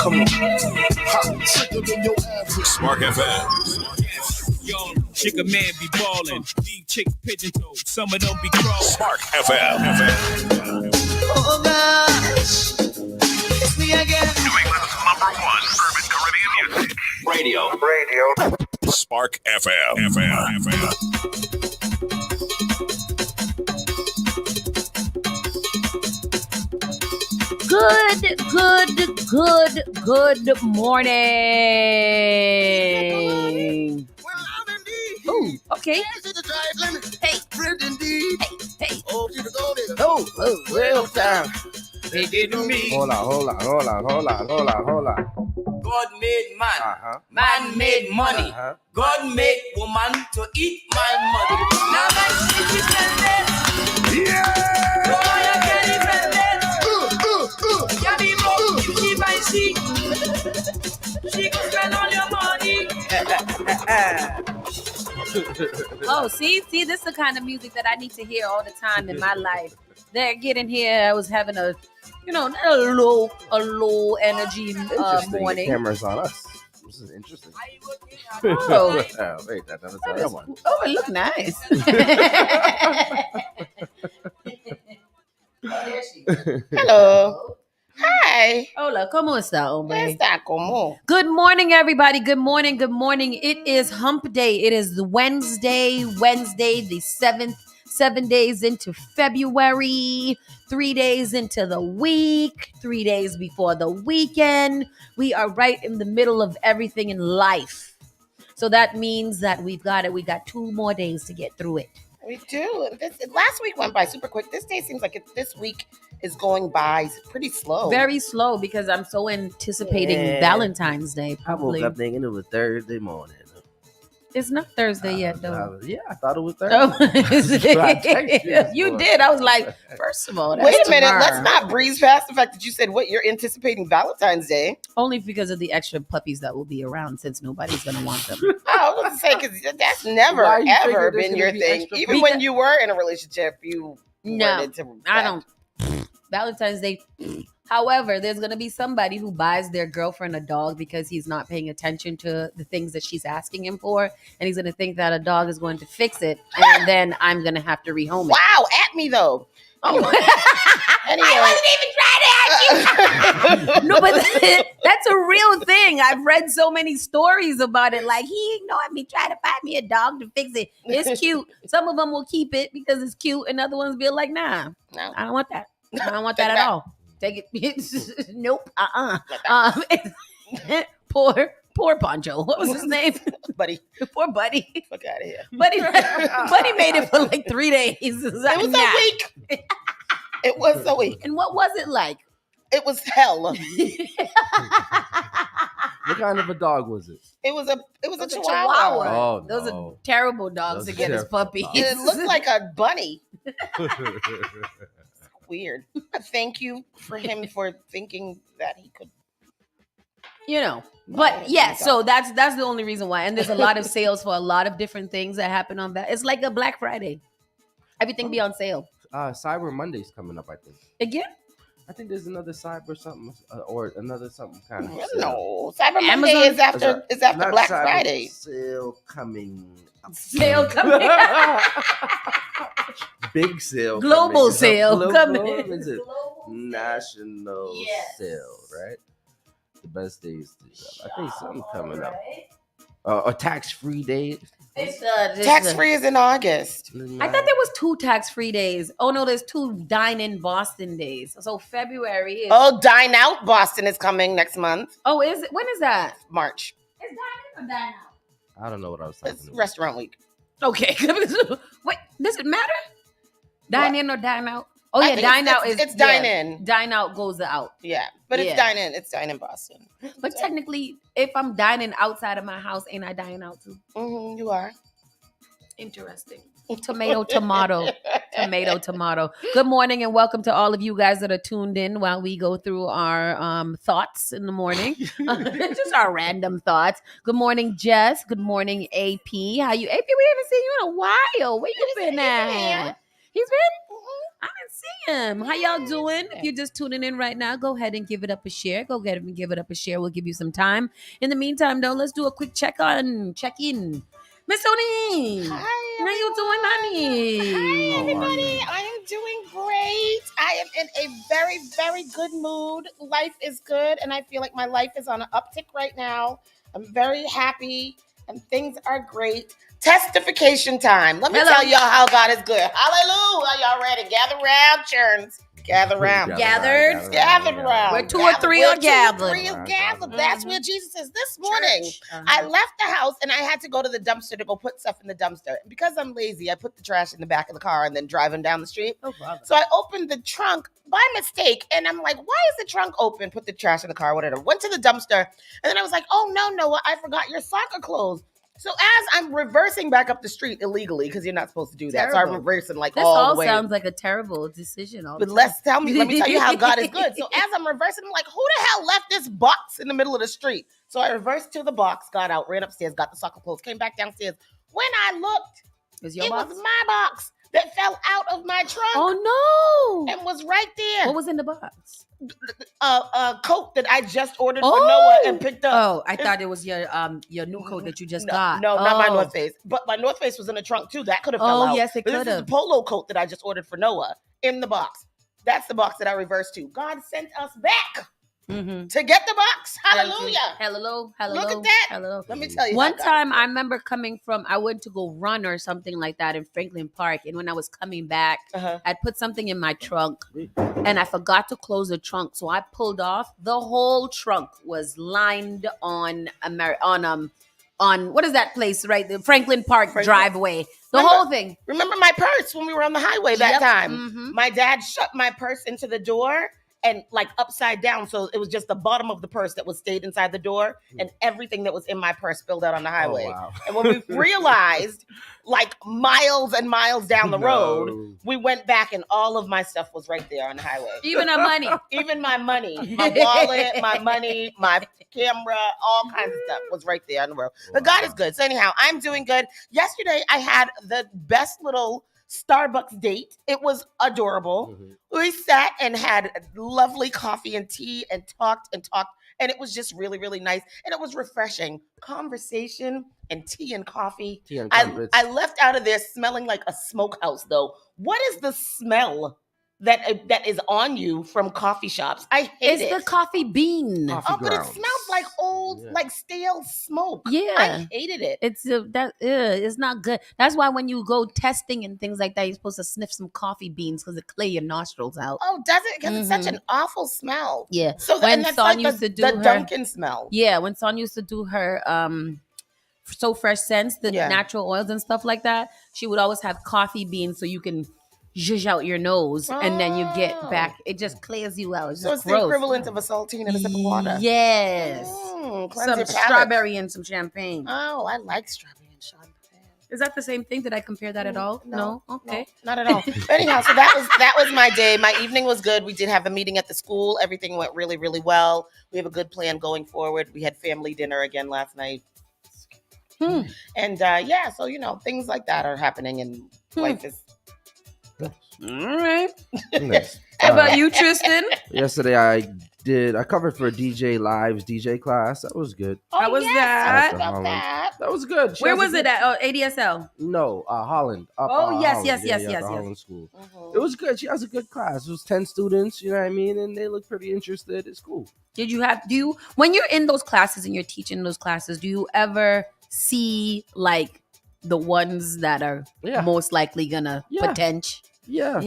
Come on. Spark FM. Yo, chick a man be ballin', these chick pigeon toes, some of them be crawling. Spark FM. Oh gosh, it's me again. New England's #1 urban Caribbean music. Radio. Spark FM. Good morning. Oh, okay. Hey. Oh, real time. They did to me. Hold on. God made man. Man made money. God made woman to eat my money. Now my shit is ended. Yeah! Boy, I can't even let. Yabby mo, you keep my seat. She go spend all your money. Oh, see, this is the kind of music that I need to hear all the time in my life. They're getting here. I was having a low energy morning. The camera's on us. This is interesting. Oh, Wait, that was the other one. oh, it look nice. Hello. Hi. Hola, ¿cómo está, hombre? Está como. Good morning, everybody. Good morning. It is hump day. It is the Wednesday, the 7th, 7 days into February, 3 days into the week, 3 days before the weekend. We are right in the middle of everything in life. So that means that we got 2 more days to get through it. We do. Last week went by super quick. This day seems like this week is going by pretty slow. Very slow because I'm so anticipating Valentine's Day. I woke Probably. up thinking it was Thursday morning. It's not Thursday yet, though. I thought it was Thursday. Oh. this You morning. did. I was like, first of all, that's Wait a minute. tomorrow. Let's not breeze past the fact that you said what you're anticipating Valentine's Day. Only because of the extra puppies that will be around since nobody's going to want them. I was going to say, because that's never, Why you ever figure there's been gonna your be thing. extra Even because- when you were in a relationship, you No, wanted to. I don't. Valentine's Day. However, there's going to be somebody who buys their girlfriend a dog because he's not paying attention to the things that she's asking him for. And he's going to think that a dog is going to fix it. And then I'm going to have to rehome it. Wow, at me though. Oh. Anyway. I wasn't even trying to at you. No, but that's a real thing. I've read so many stories about it. Like, he ignored me, trying to find me a dog to fix it. It's cute. Some of them will keep it because it's cute. And other ones be like, nah, No. I don't want that. I don't want that at all. Take it. Nope. Poor Poncho. What was his name? Buddy, Poor Buddy. fuck out of here. Buddy made it for like 3 days. It was a week. It was a week. And what was it like? It was hell. What kind of a dog was it? It was a It was chihuahua. Oh, Those no. are terrible dogs Those to are get as terrible puppies. dogs. It looked like a bunny. Weird. Thank you for him for thinking that he could. But yeah, so that's the only reason why. And there's a lot of sales for a lot of different things that happen on that. It's like a Black Friday. Everything be on sale. Cyber Monday's coming up, I think. Again? I think there's another cyber something or another something kind of. No, Cyber Monday Amazon- is after Not Black cyber Friday. Sale coming up. Sale coming. Big sale. Global coming. Is it sale global? coming. Is it Global national Yes. sale, right? The best days to shop. I think something coming up. A tax-free day. Tax free is in August. I thought there was 2 tax-free days. Oh no, there's 2 Dine in Boston days. So February is. Oh, Dine Out Boston is coming next month, Oh, is it? When is that? March. Is Dine in or Dine Out? I don't know what I was talking It's about. Restaurant Week. Okay. Wait, does it matter? Dine in or dine out? Oh I yeah, think dine out is it's dine in. Dine out goes out. Yeah, but it's Yeah. Dine In. It's Dine in Boston. But technically, if I'm dining outside of my house, ain't I dining out too? You are. Interesting. Tomato. Good morning and welcome to all of you guys that are tuned in while we go through our thoughts in the morning. Just our random thoughts. Good morning, Jess. Good morning, AP. How you? AP, we haven't seen you in a while. Where you been at? He's been? I didn't see him. How y'all doing? If you're just tuning in right now, go ahead and give it up a share. Go ahead and give it up a share. We'll give you some time. In the meantime, though, let's do a quick check-in. Miss O'Neill. Hi, How you doing, honey? Hi, everybody. you? I am doing great. I am in a very, very good mood. Life is good, and I feel like my life is on an uptick right now. I'm very happy, and things are great. Testification time. Let me tell y'all how God is good. Hallelujah. Y'all ready? Gather round, churns. Gather round. Gathered round. Where two or three are gathered. That's where Jesus is. This morning, I left the house and I had to go to the dumpster to go put stuff in the dumpster. And because I'm lazy, I put the trash in the back of the car and then driving down the street. Oh, brother. So I opened the trunk by mistake and I'm like, why is the trunk open? Put the trash in the car, whatever. Went to the dumpster and then I was like, oh no, Noah, I forgot your soccer clothes. So as I'm reversing back up the street illegally, because you're not supposed to do that. Terrible. So I'm reversing like This all the way. sounds like a terrible decision. But let me tell you how God is good. So as I'm reversing, I'm like, who the hell left this box in the middle of the street? So I reversed to the box, got out, ran upstairs, got the soccer clothes, came back downstairs. When I looked, it was my box that fell out of my trunk. Oh no! And was right there. What was in the box? A coat that I just ordered for Noah and picked up. Oh, I thought it was your new coat that you just got. No, not my North Face. But my North Face was in the trunk too. That could have fell out. Oh, yes, it could have. This is a polo coat that I just ordered for Noah in the box. That's the box that I reversed to. God sent us back to get the box. Hallelujah. Hello. Look at that. Hello. Let me tell you. One time I remember I went to go run or something like that in Franklin Park. And when I was coming back, I'd put something in my trunk and I forgot to close the trunk. So I pulled off. The whole trunk was lined on what is that place, right? The Franklin Park driveway. The whole thing. Remember my purse when we were on the highway that time? My dad shut my purse into the door and like upside down. So it was just the bottom of the purse that was stayed inside the door and everything that was in my purse spilled out on the highway. Oh, wow. And when we realized like miles and miles down the road, we went back and all of my stuff was right there on the highway. Even our money. Even my money, my wallet, my money, my camera, all kinds of stuff was right there on the road. But God is good. So anyhow, I'm doing good. Yesterday I had the best little Starbucks date. It was adorable. We sat and had lovely coffee and tea and talked, and it was just really, really nice. And it was refreshing. Conversation and tea and coffee. I left out of there smelling like a smokehouse, though. What is the smell that is on you from coffee shops? I hate it. It's the coffee bean. But it smells like old, like stale smoke. Yeah, I hated it. It's not good. That's why when you go testing and things like that, you're supposed to sniff some coffee beans because it clear your nostrils out. Oh, does it? Because it's such an awful smell. Yeah. So when that's Son like used to do the her Dunkin' smell. Yeah, when Son used to do her So Fresh Scents, the natural oils and stuff like that, she would always have coffee beans so you can zhuzh out your nose and then you get back. It just clears you out. It's so it's gross. the equivalent of a saltine and a sip of water. Yes. Some strawberry and some champagne. Oh, I like strawberry and champagne. Is that the same thing? Did I compare that at all? No. Okay. No, not at all. But anyhow, so that was my day. My evening was good. We did have a meeting at the school. Everything went really, really well. We have a good plan going forward. We had family dinner again last night. And so things like that are happening and life is all right. Nice. How about you, Tristan? Yesterday I covered for DJ Live's DJ class. That was good. How was that? That was good. Where was it at? ADSL? No, Holland. Yes. Holland School. It was good. She has a good class. It was 10 students, you know what I mean? And they look pretty interested. It's cool. When you're in those classes and you're teaching those classes, do you ever see like the ones that are most likely gonna potential? Yeah.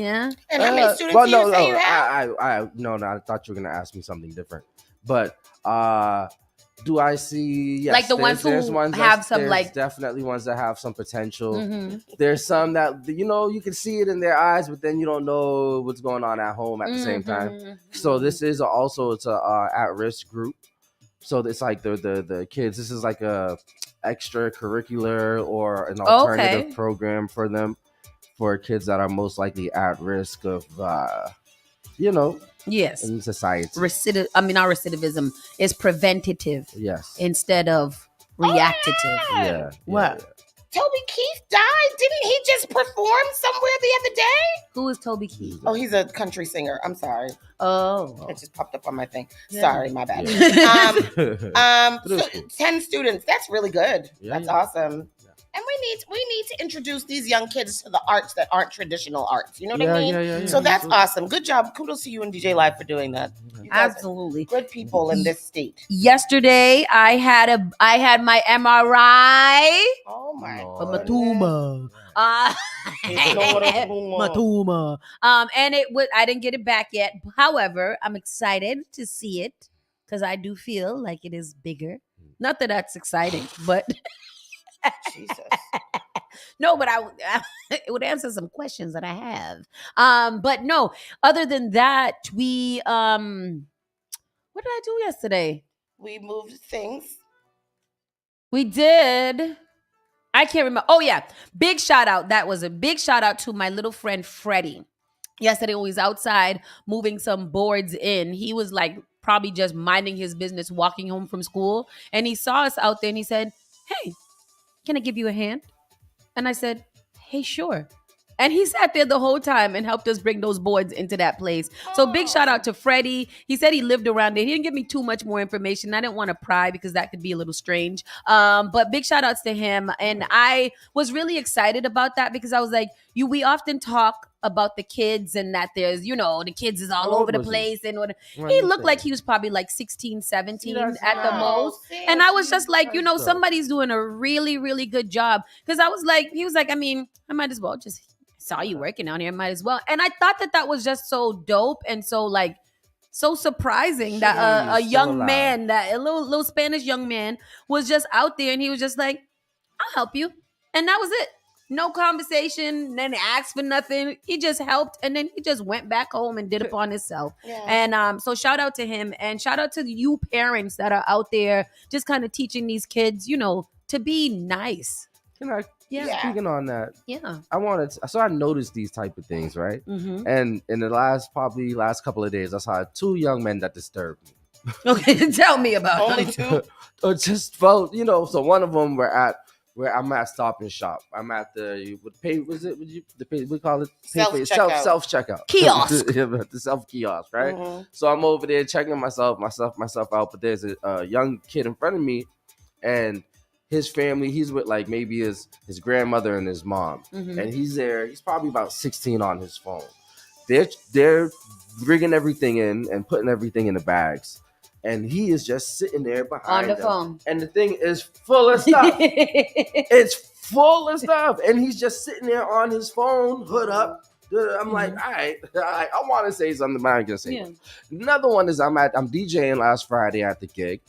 And how many students do you say you have? I thought you were gonna ask me something different. But do I see like the ones who have some like definitely ones that have some potential. There's some that you can see it in their eyes, but then you don't know what's going on at home at the same time. So this is it's a at-risk group. So it's like the kids. This is like a extracurricular or an alternative program for them. For kids that are most likely at risk of, yes, in society. Not recidivism. Is preventative. Yes. Instead of reactive. What? Toby Keith died? Didn't he just perform somewhere the other day? Who is Toby Keith? Oh, he's a country singer. I'm sorry. Oh. It just popped up on my thing. Yeah. Sorry, my bad. So 10 students. That's really good. That's awesome. And we need to introduce these young kids to the arts that aren't traditional arts. You know what I mean? Yeah. So that's awesome. Good job. Kudos to you and DJ Live for doing that. You guys are Absolutely. good people in this state. Yesterday, I had my MRI. Oh my No. God. My tumor. My tumor. And I didn't get it back yet. However, I'm excited to see it because I do feel like it is bigger. Not that that's exciting, but Jesus. no, but it would answer some questions that I have. But no, other than that, we what did I do yesterday? We moved things. We did. I can't remember. Oh yeah, big shout out. That was a big shout out to my little friend Freddie. Yesterday when he was outside moving some boards in. He was like probably just minding his business, walking home from school, and he saw us out there and he said, "Hey, can I give you a hand?" And I said, "Hey, sure." And he sat there the whole time and helped us bring those boards into that place. So big shout out to Freddie. He said he lived around there. He didn't give me too much more information. I didn't want to pry because that could be a little strange. But big shout outs to him. And I was really excited about that because I was like, we often talk about the kids and that there's, the kids is all over the place. And he looked like he was probably like 16, 17 at the most. And I was just like, somebody's doing a really, really good job. Because he was like, I mean, I might as well just saw you working out here, might as well. And I thought that was just so dope and so so surprising that a young man, that a little Spanish young man was just out there and he was just like, "I'll help you." And that was it. No conversation, then asked for nothing. He just helped and then he just went back home and did it upon himself. Yeah. And so shout out to him and shout out to you parents that are out there just kind of teaching these kids, to be nice. Speaking on that, I I noticed these type of things, right? Mm-hmm. And in the last couple of days, I saw 2 young men that disturbed me. Okay, tell me about Only them. 2. Or just felt, so one of them where I'm at Stop and Shop. I'm at the we call it self checkout kiosk. The self kiosk, right? Mm-hmm. So I'm over there checking myself out, but there's a young kid in front of me, and his family, he's with like maybe his grandmother and his mom, Mm-hmm. and he's there. He's probably about 16 on his phone. They're bringing everything in and putting everything in the bags, and he is just sitting there behind on the them. phone, and the thing is full of stuff. It's full of stuff, and he's just sitting there on his phone, hood up. I'm like, all right, I want to say something, but I ain't gonna say it. Another one is I'm DJing last Friday at the gig.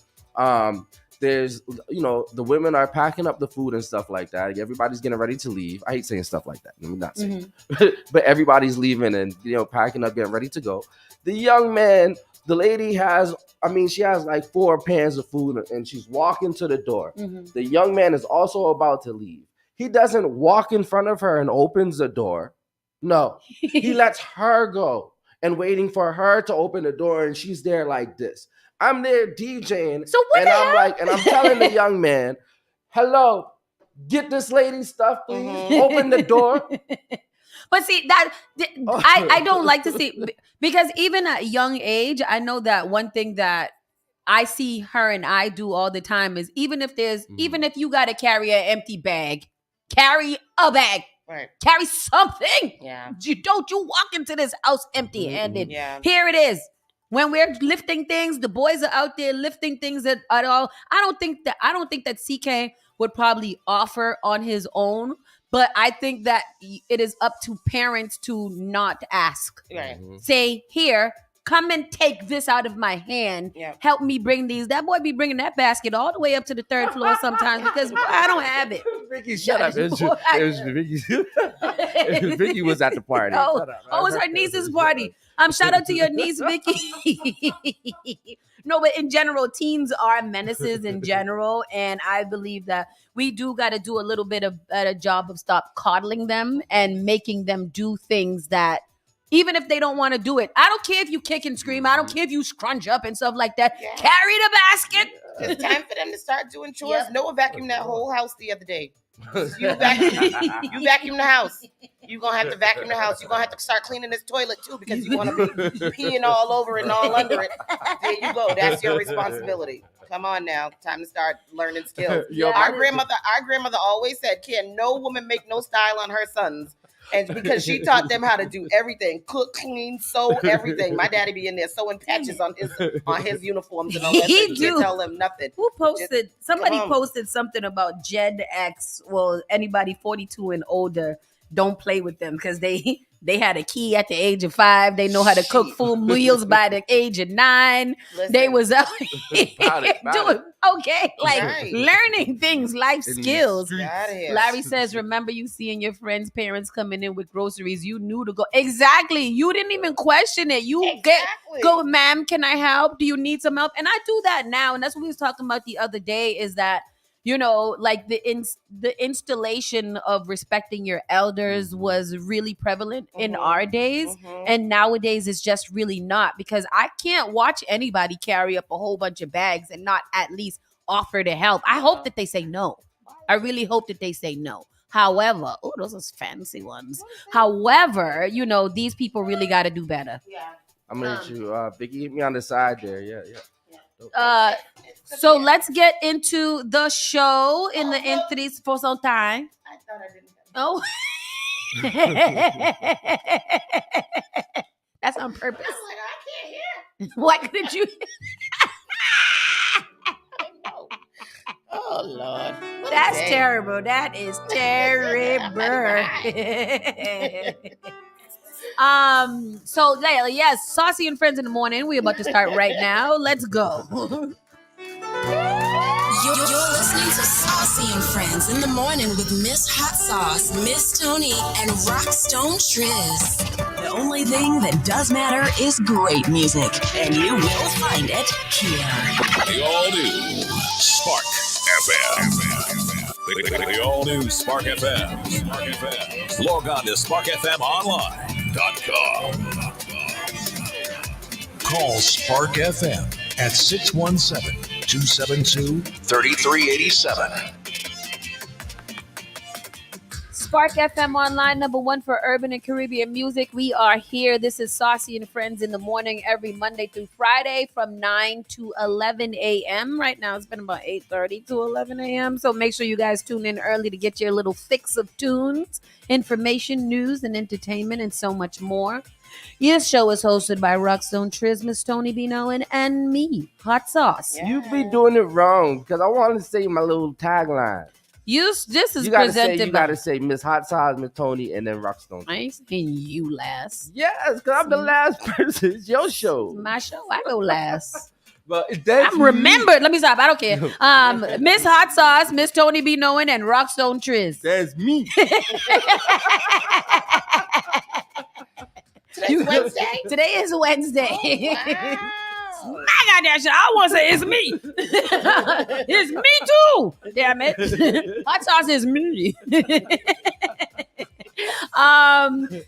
There's, the women are packing up the food and stuff like that. Everybody's getting ready to leave. I hate saying stuff like that. Let me not say it. But everybody's leaving and, packing up, getting ready to go. The young man, the lady she has like 4 pans of food and she's walking to the door. Mm-hmm. The young man is also about to leave. He doesn't walk in front of her and opens the door. No, he lets her go and waiting for her to open the door, and she's there like this. I'm there DJing, so what and I'm like, and I'm telling the young man, "Hello, get this lady's stuff, please. Mm-hmm. Open the door." But see, I don't like to see, because even at a young age, I know that one thing that I see her and I do all the time is even if you got to carry an empty bag, carry a bag. Right. Carry something. Yeah. You walk into this house empty-handed. Yeah. Here it is. When we're lifting things, the boys are out there lifting things at all. I don't think that CK would probably offer on his own, but I think that it is up to parents to not ask. Right. Say, "Here, come and take this out of my hand. Yeah. Help me bring these." That boy be bringing that basket all the way up to the 3rd floor sometimes because I don't have it. Vicky, shut up. It was Vicky. Vicky was at the party. Oh, it was her niece's party. Shout out to your niece, Vicky. No, but in general, teens are menaces in general, and I believe that we do got to do a little bit of better job of stop coddling them and making them do things that, even if they don't want to do it. I don't care if you kick and scream. I don't care if you scrunch up and stuff like that. Yeah. Carry the basket. It's time for them to start doing chores. Yep. Noah vacuumed that whole house the other day. You vacuum the house. You're going to have to vacuum the house. You're going to have to start cleaning this toilet, too, because you're going to be peeing all over and all under it. There you go. That's your responsibility. Come on now. Time to start learning skills. Our grandmother always said, can no woman make no style on her sons? And because she taught them how to do everything, cook, clean, sew, everything. My daddy be in there sewing patches on his uniforms and all that. He can't tell them nothing. Who posted? Somebody posted something about Gen X. Well, anybody 42 and older, don't play with them because they had a key at the age of 5. They know how to cook full meals by the age of 9. Listen, they was out doing okay, like learning things, life skills. Larry says, remember you seeing your friends' parents coming in with groceries. You knew to go. Exactly. You didn't even question it. You go, ma'am, can I help? Do you need some help? And I do that now. And that's what we was talking about the other day is that, you know, like the installation of respecting your elders was really prevalent in our days. And nowadays it's just really not, because I can't watch anybody carry up a whole bunch of bags and not at least offer to help. I hope that they say no. I really hope that they say no. However, those are fancy ones. However, you know, these people really got to do better. I'm going to hit you. Biggie, hit me on the side there. Yeah. So let's get into the show in the entries for some time. I thought I didn't. Oh. That's on purpose. I'm like, I can't hear. Why couldn't you? Oh, Lord. That's terrible. That is terrible. So yes, Saucy and Friends in the morning. We're about to start right now. Let's go. You're listening to Saucy and Friends in the morning with Miss Hot Sauce, Miss Tony, and Rockstone Triz. The only thing that does matter is great music, and you will find it here. The all-new Spark FM. The all-new Spark FM. Log on to sparkfmonline.com. Call Spark FM at 617-272-3387. Spark FM Online, number 1 for urban and Caribbean music. We are here. This is Saucy and Friends in the morning every Monday through Friday from 9 to 11 a.m. Right now it's been about 8:30 to 11 a.m. So make sure you guys tune in early to get your little fix of tunes, information, news, and entertainment, and so much more. This show is hosted by Rockstone Triz, Miss Tony B. Nolan, and me, Hot Sauce. Yeah. You be doing it wrong because I want to say my little tagline. This is presented by... You got to say Miss Hot Sauce, Miss Tony, and then Rockstone. I ain't saying you last. Yes, because I'm the last person. It's your show. My show. I go last. But I'm remembered. Let me stop. I don't care. Miss Hot Sauce, Miss Tony B. Knowing, and Rockstone Triz. That's me. Today's Wednesday? Today is Wednesday. Wow. I got that shit. I want to say it's me. It's me too. Damn it. Hot Sauce is me.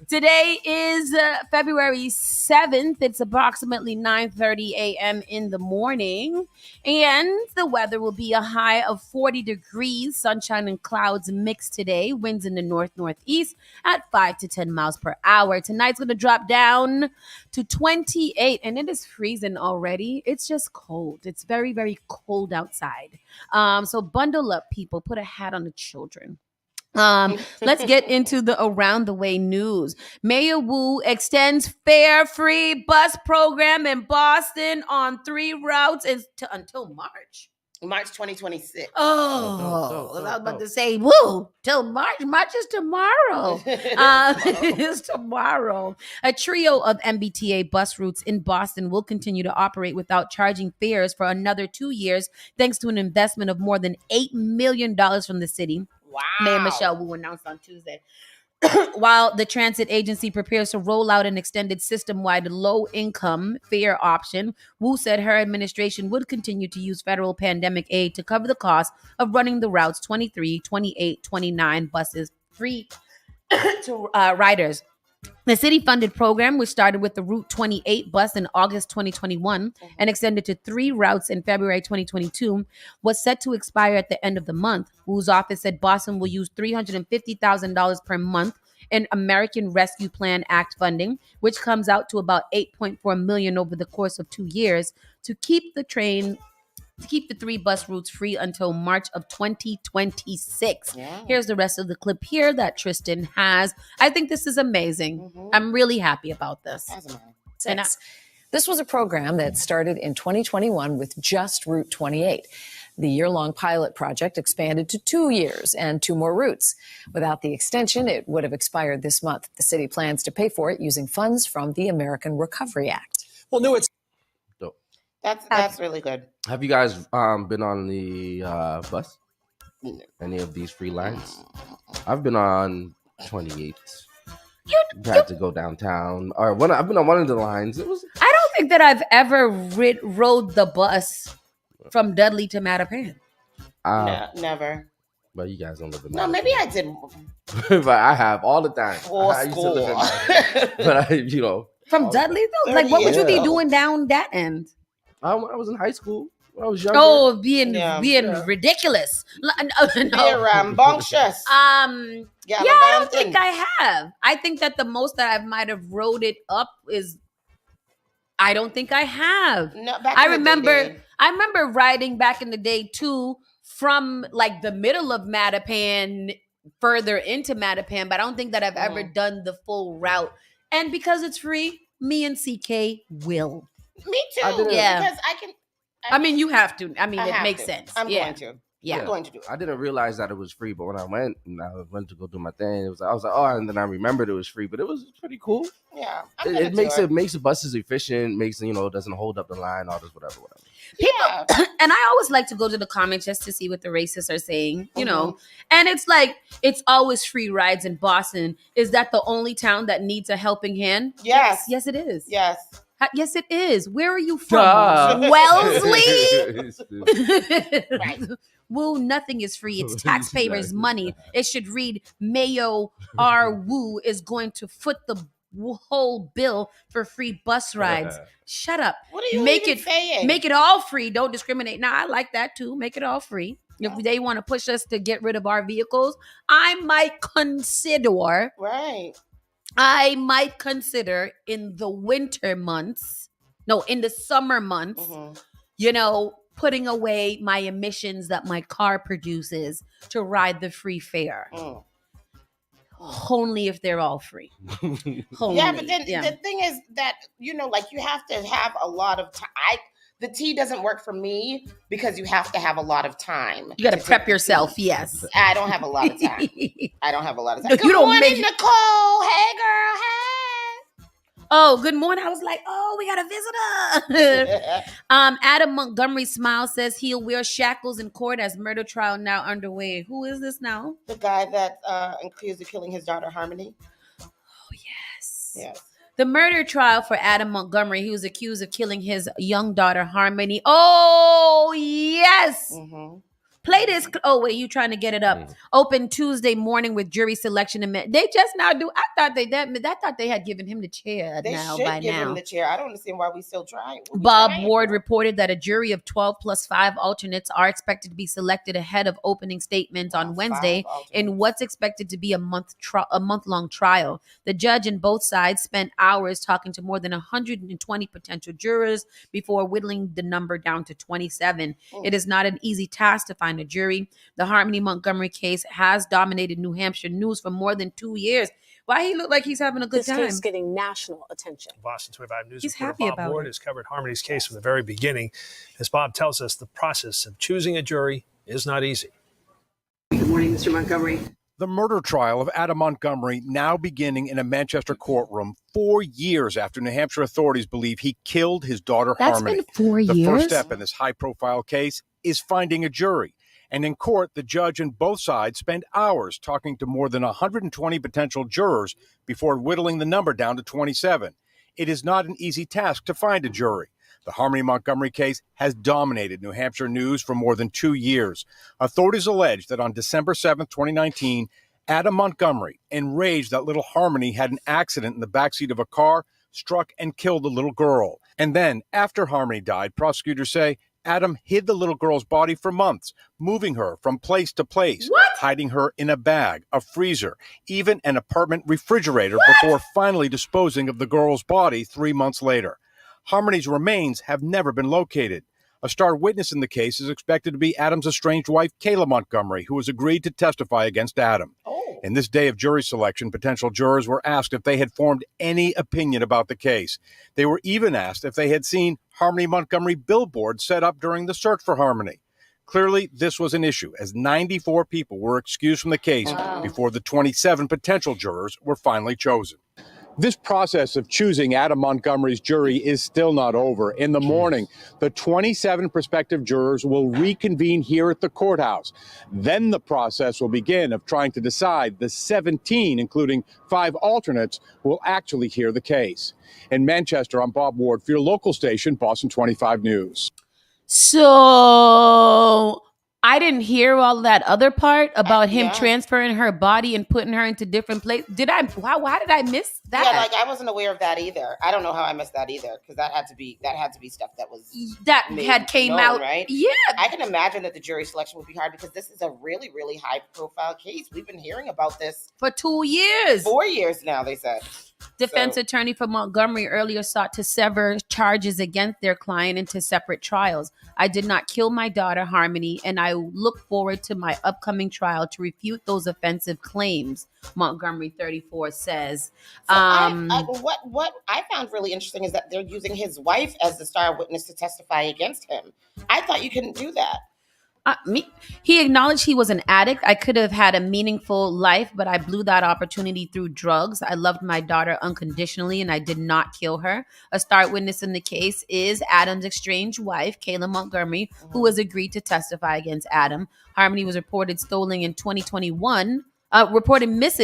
Today is February 7th. It's approximately 9:30 a.m. in the morning, and the weather will be a high of 40 degrees, sunshine and clouds mixed today, winds in the northeast at 5 to 10 miles per hour. Tonight's going to drop down to 28, and it is freezing already. It's just cold. It's very, very cold outside. So bundle up, people. Put a hat on the children. Let's get into the around the way news. Mayor Wu extends fare-free bus program in Boston on 3 routes until March 2026. Oh, I was about to say, woo, till March. March is tomorrow. It's tomorrow. A trio of MBTA bus routes in Boston will continue to operate without charging fares for another 2 years, thanks to an investment of more than $8 million from the city. Wow. Mayor Michelle Wu announced on Tuesday. While the transit agency prepares to roll out an extended system-wide low-income fare option, Wu said her administration would continue to use federal pandemic aid to cover the cost of running the routes 23, 28, 29 buses free to riders. The city-funded program, which started with the Route 28 bus in August 2021 and extended to 3 routes in February 2022, was set to expire at the end of the month. Wu's office said Boston will use $350,000 per month in American Rescue Plan Act funding, which comes out to about $8.4 million over the course of 2 years, to keep the 3 bus routes free until March of 2026. Yeah. Here's the rest of the clip here that Tristan has. I think this is amazing. I'm really happy about this. And This was a program that started in 2021 with just Route 28. The year-long pilot project expanded to 2 years and 2 more routes. Without the extension, it would have expired this month. The city plans to pay for it using funds from the American Recovery Act. Well, no, it's That's really good. Have you guys been on the bus? Any of these free lines? I've been on 28. You had to go downtown, or I've been on one of the lines. It was. I don't think that I've ever rode the bus from Dudley to Mattapan. No, never. But you guys don't live in. No, maybe I did. But I have all the time. I used to live in but from Dudley though. Like, what would you be doing down that end? When I was in high school. When I was younger. Oh, being ridiculous. Being rambunctious. I don't think I have. I think that the most that I might have rode it up is. I don't think I have. No, I remember riding back in the day too, from like the middle of Mattapan further into Mattapan, but I don't think that I've ever done the full route. And because it's free, me and CK will. Me too. Yeah. Because I can. I mean, you have to. I mean, it makes sense. I'm going to. Yeah. I'm going to do it. I didn't realize that it was free, but when I went to go do my thing, I was like, oh, and then I remembered it was free, but it was pretty cool. Yeah. It makes the buses efficient, makes doesn't hold up the line, all this, whatever. People, and I always like to go to the comments just to see what the racists are saying, know. And it's like, it's always free rides in Boston. Is that the only town that needs a helping hand? Yes. Yes, it is. Yes. Yes, it is. Where are you from? Wellesley? Right. Woo, nothing is free. It's taxpayers' money. It should read, Mayo R. Woo is going to foot the whole bill for free bus rides. Shut up. What are you saying? Make it all free. Don't discriminate. Now, I like that too. Make it all free. If they want to push us to get rid of our vehicles, I might consider. Right. I might consider in the summer months, putting away my emissions that my car produces to ride the free fare. Only if they're all free. Yeah, but then the thing is that, you have to have a lot of time. The T doesn't work for me because you have to have a lot of time. You got to prep yourself, yes. I don't have a lot of time. Good you don't morning, Nicole. Hey, girl. Hey. Oh, good morning. I was like, we got a visitor. Adam Montgomery Smile says he'll wear shackles in court as murder trial now underway. Who is this now? The guy that accused of killing his daughter, Harmony. Oh, yes. Yes. The murder trial for Adam Montgomery, he was accused of killing his young daughter, Harmony. Oh, yes. Mm-hmm. Play this. Oh, wait, you trying to get it up. Open Tuesday morning with jury selection. They just now do. I thought they had given him the chair They now should by give now. him the chair. I don't understand why we still trying. Bob Ward reported that a jury of 12 plus 5 alternates are expected to be selected ahead of opening statements on Wednesday in what's expected to be a month-long trial. The judge and both sides spent hours talking to more than 120 potential jurors before whittling the number down to 27. It is not an easy task to find a jury. The Harmony Montgomery case has dominated New Hampshire news for more than 2 years. Why he look like he's having a good time? This case getting national attention. Boston 25 News He's reporter happy Bob about Ward it. has covered Harmony's case from the very beginning. As Bob tells us, the process of choosing a jury is not easy. Good morning, Mr. Montgomery. The murder trial of Adam Montgomery now beginning in a Manchester courtroom 4 years after New Hampshire authorities believe he killed his daughter Harmony. That's been 4 years? The first step in this high-profile case is finding a jury. And in court, the judge and both sides spent hours talking to more than 120 potential jurors before whittling the number down to 27. It is not an easy task to find a jury. The Harmony Montgomery case has dominated New Hampshire news for more than 2 years. Authorities allege that on December 7, 2019, Adam Montgomery, enraged that little Harmony had an accident in the backseat of a car, struck and killed the little girl. And then, after Harmony died, prosecutors say Adam hid the little girl's body for months, moving her from place to place, hiding her in a bag, a freezer, even an apartment refrigerator before finally disposing of the girl's body 3 months later. Harmony's remains have never been located. A star witness in the case is expected to be Adam's estranged wife, Kayla Montgomery, who has agreed to testify against Adam. In this day of jury selection, potential jurors were asked if they had formed any opinion about the case. They were even asked if they had seen Harmony Montgomery billboards set up during the search for Harmony. Clearly, this was an issue, as 94 people were excused from the case before the 27 potential jurors were finally chosen. This process of choosing Adam Montgomery's jury is still not over. In the morning, the 27 prospective jurors will reconvene here at the courthouse. Then the process will begin of trying to decide the 17, including 5 alternates, who will actually hear the case. In Manchester, I'm Bob Ward for your local station, Boston 25 News. So I didn't hear all that other part about him transferring her body and putting her into different places. Why did I miss that? Yeah, like I wasn't aware of that either. I don't know how I missed that either, because that had to be stuff that came out, right? Yeah, I can imagine that the jury selection would be hard because this is a really, really high profile case. We've been hearing about this for 2 years, 4 years now. They said. Defense attorney for Montgomery earlier sought to sever charges against their client into separate trials. I did not kill my daughter, Harmony, and I look forward to my upcoming trial to refute those offensive claims, Montgomery 34 says. So what I found really interesting is that they're using his wife as the star witness to testify against him. I thought you couldn't do that. He acknowledged he was an addict. I could have had a meaningful life, but I blew that opportunity through drugs. I loved my daughter unconditionally, and I did not kill her. A star witness in the case is Adam's estranged wife, Kayla Montgomery, who has agreed to testify against Adam. Harmony was reported missing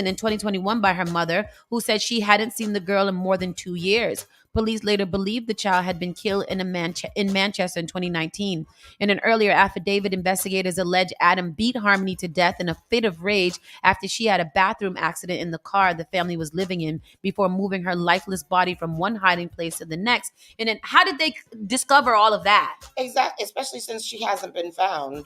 in 2021 by her mother, who said she hadn't seen the girl in more than 2 years. Police later believed the child had been killed in Manchester in 2019. In an earlier affidavit, investigators allege Adam beat Harmony to death in a fit of rage after she had a bathroom accident in the car the family was living in before moving her lifeless body from one hiding place to the next. And then how did they discover all of that? Exactly, especially since she hasn't been found.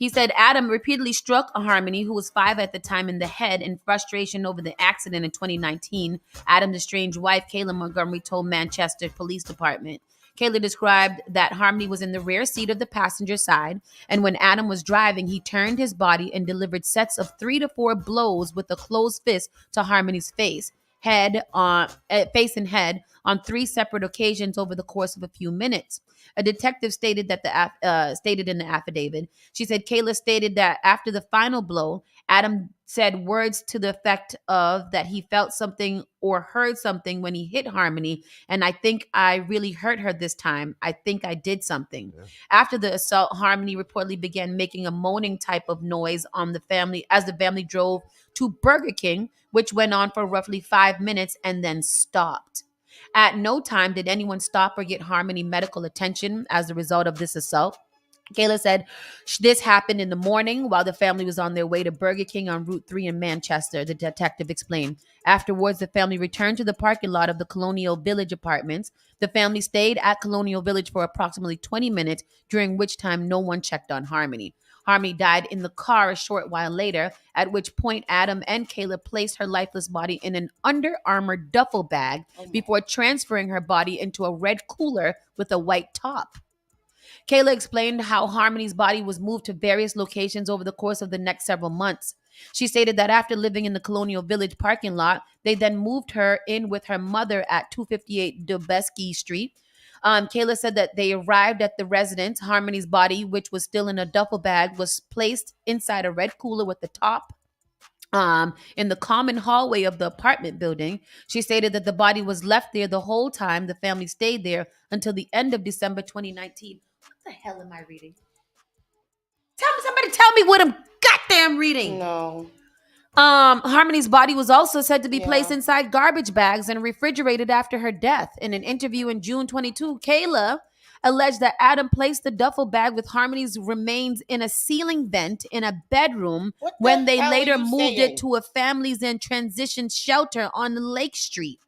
He said Adam repeatedly struck Harmony, who was 5 at the time, in the head in frustration over the accident in 2019. Adam's estranged wife, Kayla Montgomery, told Manchester Police Department. Kayla described that Harmony was in the rear seat of the passenger side, and when Adam was driving, he turned his body and delivered sets of 3 to 4 blows with a closed fist to Harmony's face and head on 3 separate occasions over the course of a few minutes. A detective stated that stated in the affidavit. She said Kayla stated that after the final blow, Adam said words to the effect of that he felt something or heard something when he hit Harmony, and I think I really hurt her this time. I think I did something. Yeah. After the assault, Harmony reportedly began making a moaning type of noise on the family as the family drove to Burger King, which went on for roughly 5 minutes and then stopped. At no time did anyone stop or get Harmony medical attention as a result of this assault. Kayla said this happened in the morning while the family was on their way to Burger King on Route 3 in Manchester, the detective explained. Afterwards, the family returned to the parking lot of the Colonial Village apartments. The family stayed at Colonial Village for approximately 20 minutes, during which time no one checked on Harmony. Harmony died in the car a short while later, at which point Adam and Kayla placed her lifeless body in an Under Armour duffel bag before transferring her body into a red cooler with a white top. Kayla explained how Harmony's body was moved to various locations over the course of the next several months. She stated that after living in the Colonial Village parking lot, they then moved her in with her mother at 258 Dubeski Street. Kayla said that they arrived at the residence. Harmony's body, which was still in a duffel bag, was placed inside a red cooler with the top in the common hallway of the apartment building. She stated that the body was left there the whole time the family stayed there until the end of December 2019. What the hell am I reading? Somebody tell me what I'm goddamn reading. No. Harmony's body was also said to be placed inside garbage bags and refrigerated after her death. In an interview in June 22, Kayla alleged that Adam placed the duffel bag with Harmony's remains in a ceiling vent in a bedroom when they later moved it to a family's and transition shelter on Lake Street.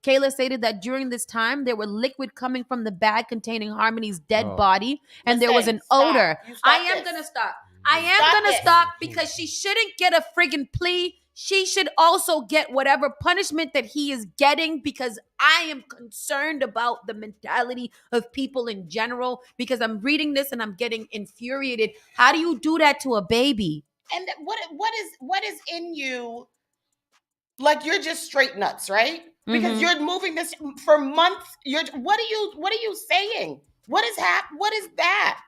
Kayla stated that during this time, there were liquid coming from the bag containing Harmony's dead body, and there was an odor. I am going to stop. I am going to stop because she shouldn't get a friggin' plea. She should also get whatever punishment that he is getting, because I am concerned about the mentality of people in general, because I'm reading this and I'm getting infuriated. How do you do that to a baby? And what is in you? Like, you're just straight nuts, right? Because you're moving this for months. What are you saying? What is that?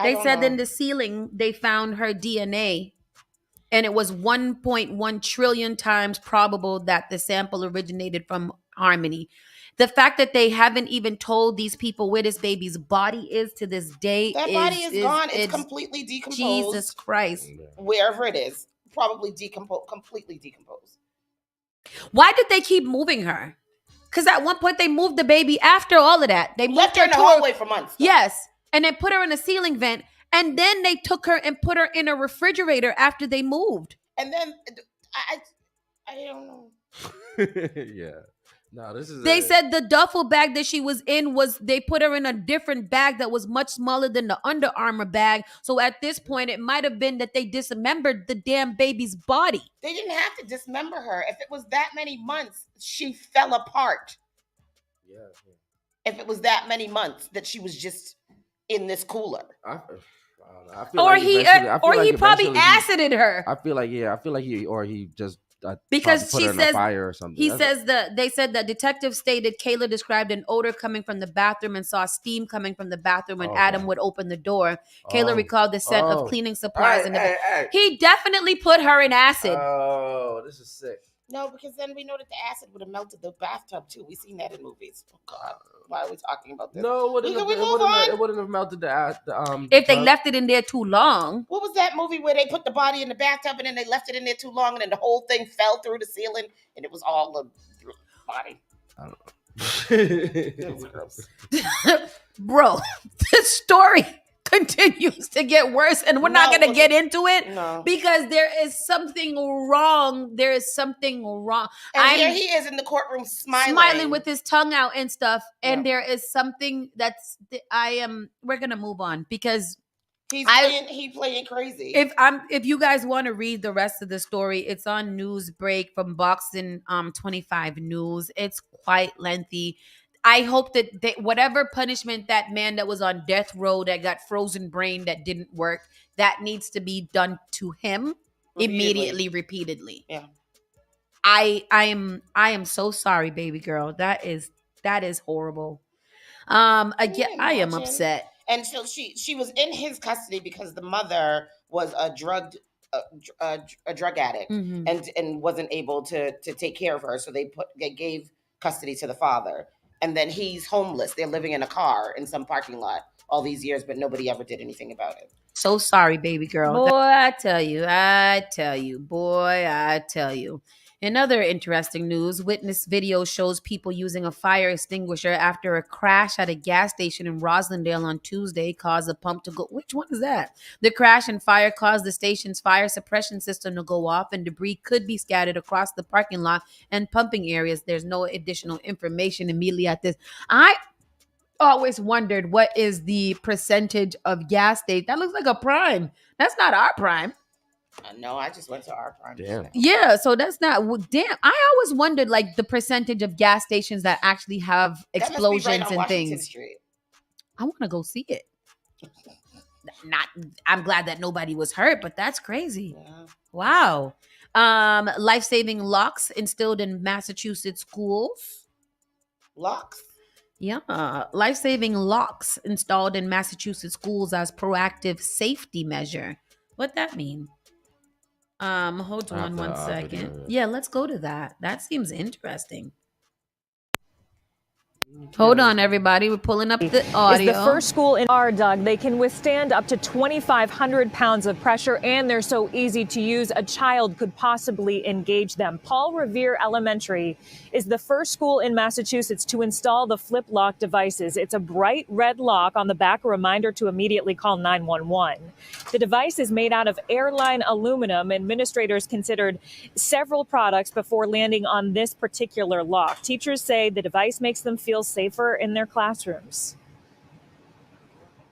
They said in the ceiling they found her DNA, and it was 1.1 trillion times probable that the sample originated from Harmony. The fact that they haven't even told these people where this baby's body is to this day, that body is gone. It's completely decomposed. Jesus Christ. Wherever it is, probably completely decomposed. Why did they keep moving her? Because at one point they moved the baby after all of that. They left her in the hallway for months. Yes. And they put her in a ceiling vent. And then they took her and put her in a refrigerator after they moved. And then I don't know. Yeah. No, this is. They said the duffel bag that she was in they put her in a different bag that was much smaller than the Under Armour bag. So at this point, it might have been that they dismembered the damn baby's body. They didn't have to dismember her. If it was that many months, she fell apart. Yeah. If it was that many months that she was just in this cooler. I feel like he probably acided her. I feel like he just because she says fire or something. They said that detectives stated Kayla described an odor coming from the bathroom and saw steam coming from the bathroom when Adam would open the door. Kayla recalled the scent of cleaning supplies He definitely put her in acid. Oh, this is sick. No, because then we know that the acid would have melted the bathtub too. We've seen that in movies. Oh God, why are we talking about this? No, it wouldn't have melted the if they left it in there too long. What was that movie where they put the body in the bathtub and then they left it in there too long and then the whole thing fell through the ceiling and it was all the body? I don't It was gross. Bro, this story continues to get worse, and we're not going to get into it because there is something wrong. There is something wrong. And here he is in the courtroom smiling with his tongue out and stuff. And there is something we're going to move on because he's playing crazy. If you guys want to read the rest of the story, it's on Newsbreak from Boxing 25 News. It's quite lengthy. I hope that whatever punishment that man that was on death row that got frozen brain that didn't work, that needs to be done to him immediately, repeatedly. Yeah. I am so sorry, baby girl. That is horrible. Again, I am upset. And so she was in his custody because the mother was a drug addict and wasn't able to take care of her. So they gave custody to the father. And then he's homeless. They're living in a car in some parking lot all these years, but nobody ever did anything about it. So sorry, baby girl. Boy, I tell you. In other interesting news, witness video shows people using a fire extinguisher after a crash at a gas station in Roslindale on Tuesday caused the pump to go. Which one is that? The crash and fire caused the station's fire suppression system to go off, and debris could be scattered across the parking lot and pumping areas. There's no additional information immediately at this. I always wondered what is the percentage of gas station. That looks like a prime. That's not our prime. No, I just went to our prime. Damn. Yeah, so that's not damn. I always wondered like the percentage of gas stations that actually have explosions and things. Street. I want to go see it. I'm glad that nobody was hurt, but that's crazy. Yeah. Wow. Life-saving locks instilled in Massachusetts schools. Locks? Yeah, life-saving locks installed in Massachusetts schools as proactive safety measure. What that mean? Hold on one second. Yeah, let's go to that. That seems interesting. Hold on, everybody. We're pulling up the audio. Is the first school in Doug. They can withstand up to 2,500 pounds of pressure, and they're so easy to use, a child could possibly engage them. Paul Revere Elementary is the first school in Massachusetts to install the flip lock devices. It's a bright red lock on the back, a reminder to immediately call 911. The device is made out of airline aluminum. Administrators considered several products before landing on this particular lock. Teachers say the device makes them feel safer in their classrooms.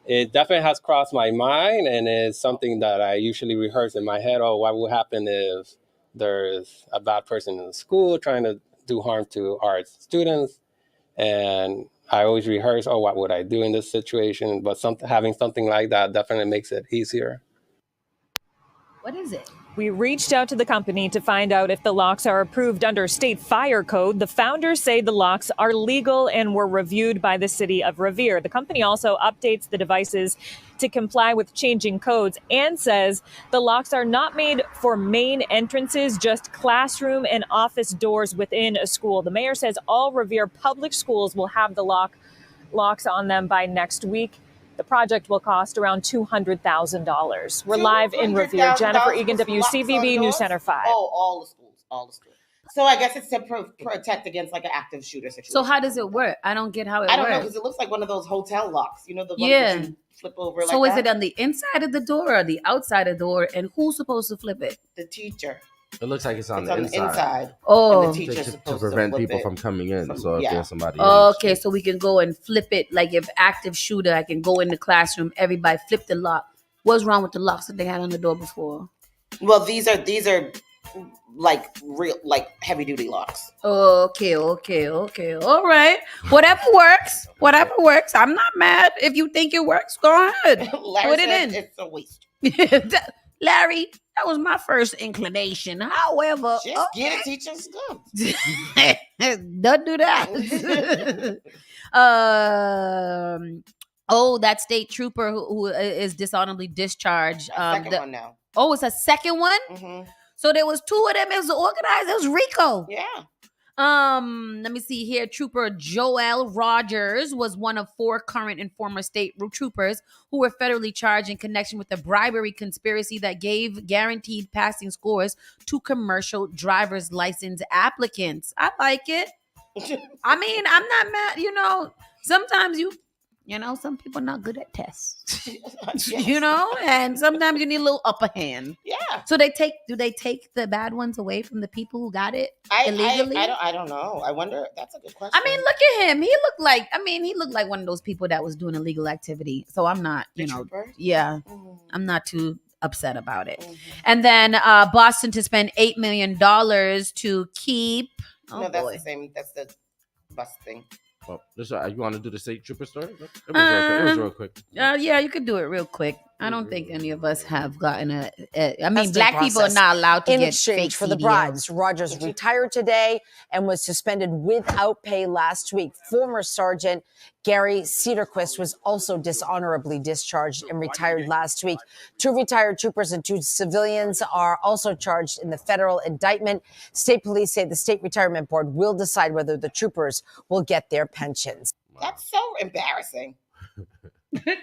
It definitely has crossed my mind, and it's something that I usually rehearse in my head. Oh, what will happen if there's a bad person in the school trying to do harm to our students? And I always rehearse, oh, what would I do in this situation? But having something like that definitely makes it easier. What is it? We reached out to the company to find out if the locks are approved under state fire code. The founders say the locks are legal and were reviewed by the city of Revere. The company also updates the devices to comply with changing codes and says the locks are not made for main entrances, just classroom and office doors within a school. The mayor says all Revere public schools will have the locks on them by next week. The project will cost around $200,000. We're live in Revere. Jennifer Egan, WCVB News Center 5. Oh, all the schools. So I guess it's to protect against like an active shooter situation. So how does it work? I don't get how it works. I don't know, because it looks like one of those hotel locks. You know, the ones that you flip over like that? So is it on the inside of the door or the outside of the door? And who's supposed to flip it? The teacher. It looks like it's on the inside. Oh, and the teacher's to prevent people from coming in. So if there's somebody okay, so we can go and flip it. Like if active shooter, I can go in the classroom, everybody flip the lock. What's wrong with the locks that they had on the door before? Well, these are like real, like heavy duty locks. Okay. All right. Whatever works. I'm not mad. If you think it works, go ahead. Put it in. It's a waste. Larry, that was my first inclination. However, just get a teacher's gun. Don't do that. That state trooper who is dishonorably discharged. Second one now. Oh, it's a second one? Mm-hmm. So there was two of them. It was organized. It was Rico. Yeah. Let me see here. Trooper Joel Rogers was one of 4 current and former state troopers who were federally charged in connection with a bribery conspiracy that gave guaranteed passing scores to commercial driver's license applicants. I like it. I mean, I'm not mad. You know, sometimes some people are not good at tests, and sometimes you need a little upper hand. Yeah. So do they take the bad ones away from the people who got it illegally? I don't know. I wonder. That's a good question. I mean, look at him. He looked like one of those people that was doing illegal activity. So I'm not, I'm not too upset about it. Mm-hmm. And then Boston to spend $8 million to keep. The same. That's the bus thing. Oh, you want to do the state trooper story? It was real quick. Yeah, you could do it real quick. I don't think any of us have gotten black people are not allowed to in get exchange fake for the CDLs. bribes. Rogers retired today and was suspended without pay last week. Former Sergeant Gary Cedarquist was also dishonorably discharged and retired last week. 2 retired troopers and 2 civilians are also charged in the federal indictment. State police say the state retirement board will decide whether the troopers will get their pensions. That's so embarrassing.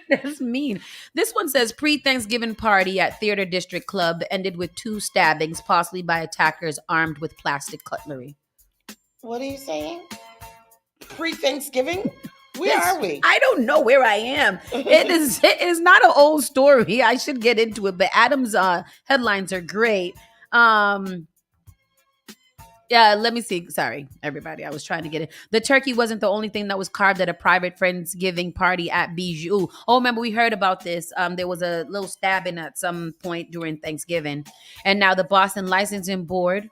That's mean. This one says pre-Thanksgiving party at Theater District Club ended with 2 stabbings, possibly by attackers armed with plastic cutlery. What are you saying? Pre-Thanksgiving? Where are we? I don't know where I am. It is not an old story. I should get into it, but Adam's headlines are great. Yeah, let me see. Sorry, everybody. I was trying to get it. The turkey wasn't the only thing that was carved at a private Friendsgiving party at Bijou. Oh, remember we heard about this. There was a little stabbing at some point during Thanksgiving. And now the Boston Licensing Board.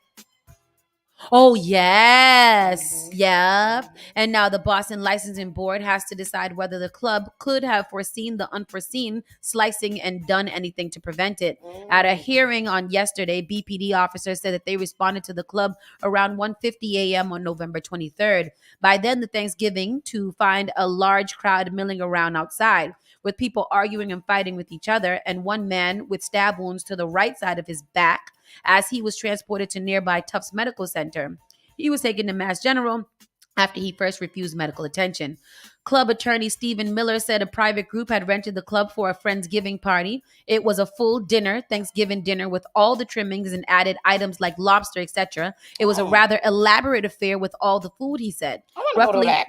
Oh, yes. Yeah. And now the Boston Licensing Board has to decide whether the club could have foreseen the unforeseen slicing and done anything to prevent it. At a hearing on yesterday, BPD officers said that they responded to the club around 1:50 a.m. on November 23rd. By then, the Thanksgiving to find a large crowd milling around outside, with people arguing and fighting with each other, and one man with stab wounds to the right side of his back as he was transported to nearby Tufts Medical Center. He was taken to Mass General after he first refused medical attention. Club attorney Stephen Miller said a private group had rented the club for a Friendsgiving party. It was a full dinner, Thanksgiving dinner, with all the trimmings and added items like lobster, etc. It was a rather elaborate affair with all the food, he said.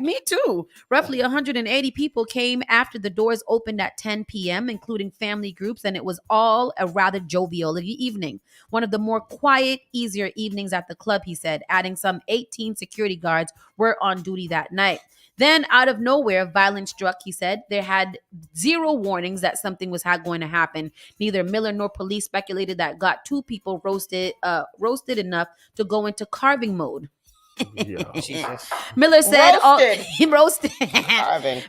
Me too. Roughly 180 people came after the doors opened at 10 p.m., including family groups, and it was all a rather jovial evening. One of the more quiet, easier evenings at the club, he said, adding some 18 security guards were on duty that night. Then, out of nowhere, violence struck, he said. There had zero warnings that something was going to happen. Neither Miller nor police speculated that got two people roasted enough to go into carving mode. Jesus. Miller said roasted.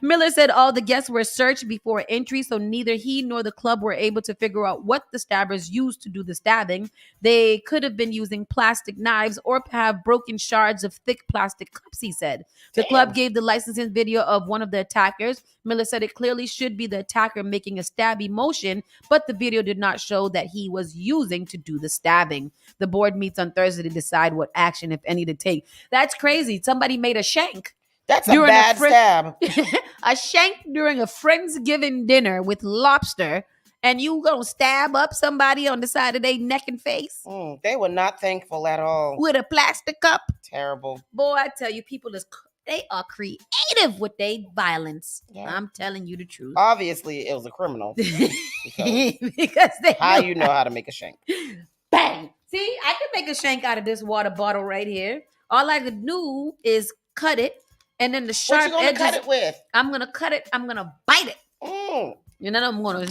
Miller said all the guests were searched before entry, so neither he nor the club were able to figure out what the stabbers used to do the stabbing. They could have been using plastic knives or have broken shards of thick plastic cups, he said. The club gave the licensing video of one of the attackers. Miller said it clearly should be the attacker making a stabby motion, but the video did not show that he was using to do the stabbing. The board meets on Thursday to decide what action, if any, to take. That's crazy. Somebody made a shank. That's a bad stab. A shank during a Friendsgiving dinner with lobster, and you gonna stab up somebody on the side of their neck and face? They were not thankful at all. With a plastic cup. Terrible. Boy, I tell you, they are creative with their violence. Yeah. I'm telling you the truth. Obviously, it was a criminal. because they how you know how to make a shank? Bang! See, I can make a shank out of this water bottle right here. All I could do is cut it, and then the sharp edges. What you gonna cut it with? I'm gonna cut it. I'm gonna bite it. And then I'm gonna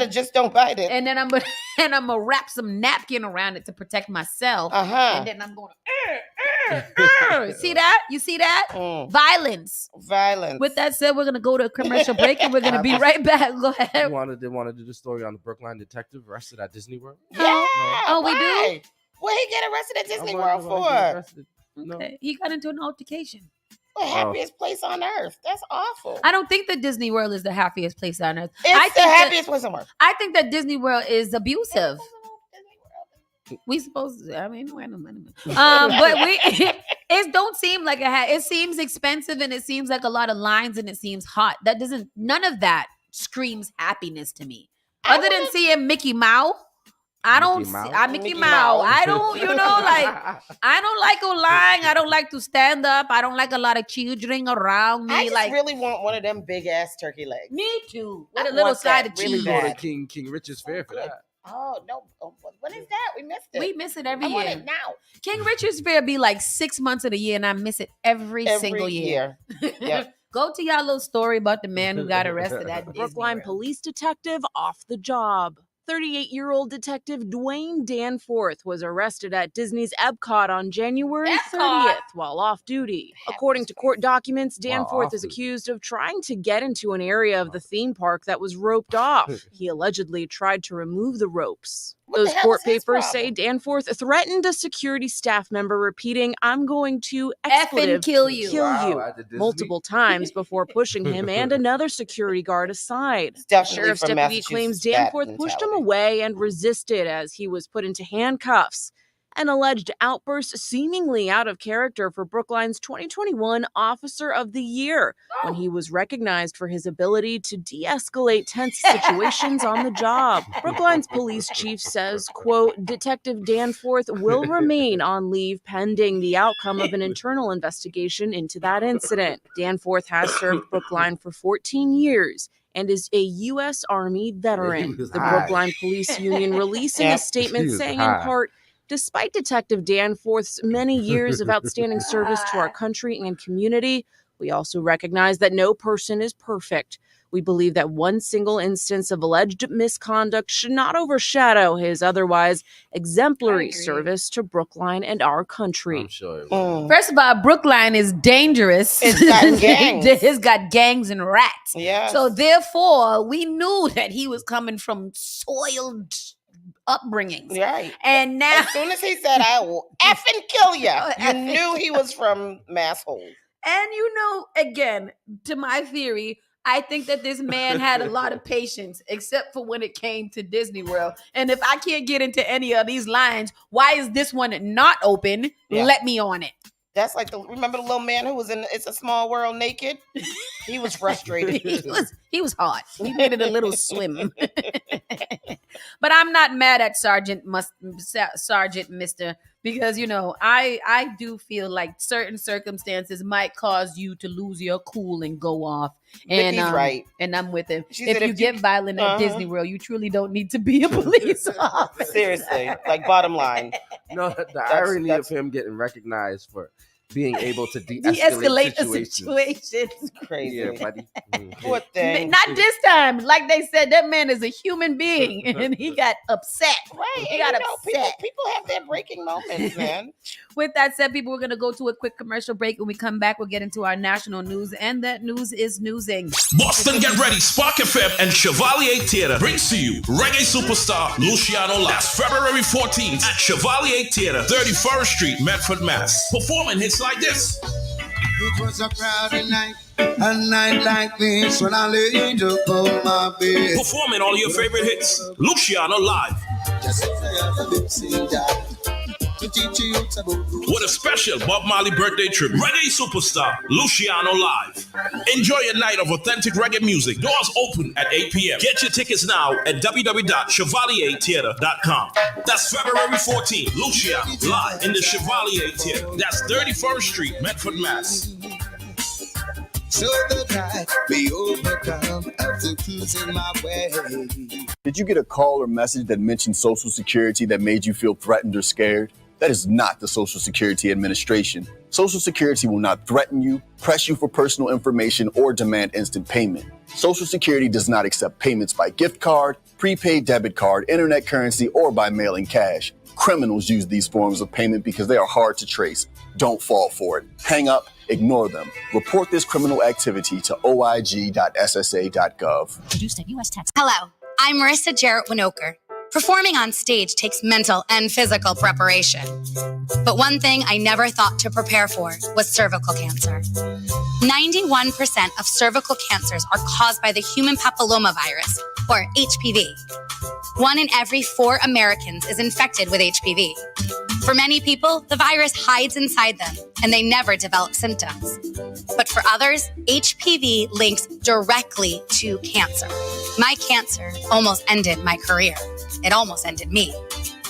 just don't bite it. And then I'm gonna wrap some napkin around it to protect myself. And then I'm gonna see that? You see that? Violence. With that said, we're gonna go to a commercial break, and we're gonna be right back. Go ahead. They want to do the story on the Brookline detective arrested at Disney World. Yeah. Oh, we do. What he get arrested at Disney World for? Okay. He got into an altercation. The happiest place on earth. That's awful. I don't think that Disney World is the happiest place on earth. It's the happiest place on earth. I think that Disney World is abusive. We supposed to, I mean, but it don't seem like it seems expensive, and it seems like a lot of lines, and it seems hot. None of that screams happiness to me. Other than seeing Mickey Mouse. Mickey Mouse. I don't, I don't like a line. I don't like to stand up. I don't like a lot of children around me. I just really want one of them big ass turkey legs. Me too. With a little side of cheese. Go to King Richard's Fair for that. Oh no! What is that? We missed it. We miss it every year. I want it now. King Richard's Fair be like 6 months of the year, and I miss it every single year. Yep. Go to y'all little story about the man who got arrested at Disney Brookline World. police detective off the job. 38-year-old detective Dwayne Danforth was arrested at Disney's Epcot on January 30th while off duty. According to court documents, Danforth is accused of trying to get into an area of the theme park that was roped off. He allegedly tried to remove the ropes. Those court papers say Danforth threatened a security staff member, repeating, "I'm going to effing kill you multiple times before pushing him and another security guard aside. The sheriff's deputy claims Danforth pushed him away and resisted as he was put into handcuffs. An alleged outburst seemingly out of character for Brookline's 2021 Officer of the Year when he was recognized for his ability to de-escalate tense situations on the job. Brookline's police chief says, quote, Detective Danforth will remain on leave pending the outcome of an internal investigation into that incident. Danforth has served Brookline for 14 years and is a U.S. Army veteran. The Brookline Police Union releasing a statement saying in part, despite Detective Danforth's many years of outstanding service to our country and community, we also recognize that no person is perfect. We believe that one single instance of alleged misconduct should not overshadow his otherwise exemplary service to Brookline and our country. I'm sure. First of all, Brookline is dangerous. It's got gangs. It's got gangs and rats. Yeah. So therefore, we knew that he was coming from soiled upbringings. Right. And now, as soon as he said, I will effing kill you, you knew he was from Masshole. And again, to my theory, I think that this man had a lot of patience, except for when it came to Disney World. And if I can't get into any of these lines, why is this one not open? Yeah. Let me on it. That's like remember the little man who was in It's a Small World naked? He was frustrated. he was hot. He needed a little swim. But I'm not mad at Sergeant Mr. Because, I do feel like certain circumstances might cause you to lose your cool and go off. And Vicky's right. And I'm with him. She If said you get violent at Disney World, you truly don't need to be a police officer. Seriously, like bottom line. No, the irony of him getting recognized for being able to de-escalate situations. Crazy. Yeah, buddy. Poor thing. Not this time. Like they said, that man is a human being, and he got upset. Right. He got upset. People have their breaking moments, man. With that said, people, we're going to go to a quick commercial break. When we come back, we'll get into our national news, and that news is newsing. Boston, get ready. Spark FM and Chevalier Theater brings to you reggae superstar Luciano last February 14th at Chevalier Theater, 31st Street, Medford, Mass. Performing hits like this. It was a Friday night, a night like this, when I laid up on my bed. Performing all your favorite hits. Luciano live. With a special Bob Marley birthday trip, reggae superstar Luciano live. Enjoy a night of authentic reggae music. Doors open at 8 p.m. Get your tickets now at www.chevaliertheater.com. That's February 14th. Luciano live in the Chevalier Theater. That's 31st Street, Medford, Mass. So that I be overcome after cruising my way. Did you get a call or message that mentioned Social Security that made you feel threatened or scared? That is not the Social Security Administration. Social Security will not threaten you, press you for personal information, or demand instant payment. Social Security does not accept payments by gift card, prepaid debit card, internet currency, or by mailing cash. Criminals use these forms of payment because they are hard to trace. Don't fall for it. Hang up, ignore them. Report this criminal activity to oig.ssa.gov. Produced at U.S. Tax. Hello, I'm Marissa Jarrett Winoker. Performing on stage takes mental and physical preparation. But one thing I never thought to prepare for was cervical cancer. 91% of cervical cancers are caused by the human papillomavirus, or HPV. 1 in every 4 Americans is infected with HPV. For many people, the virus hides inside them, and they never develop symptoms. But for others, HPV links directly to cancer. My cancer almost ended my career. It almost ended me.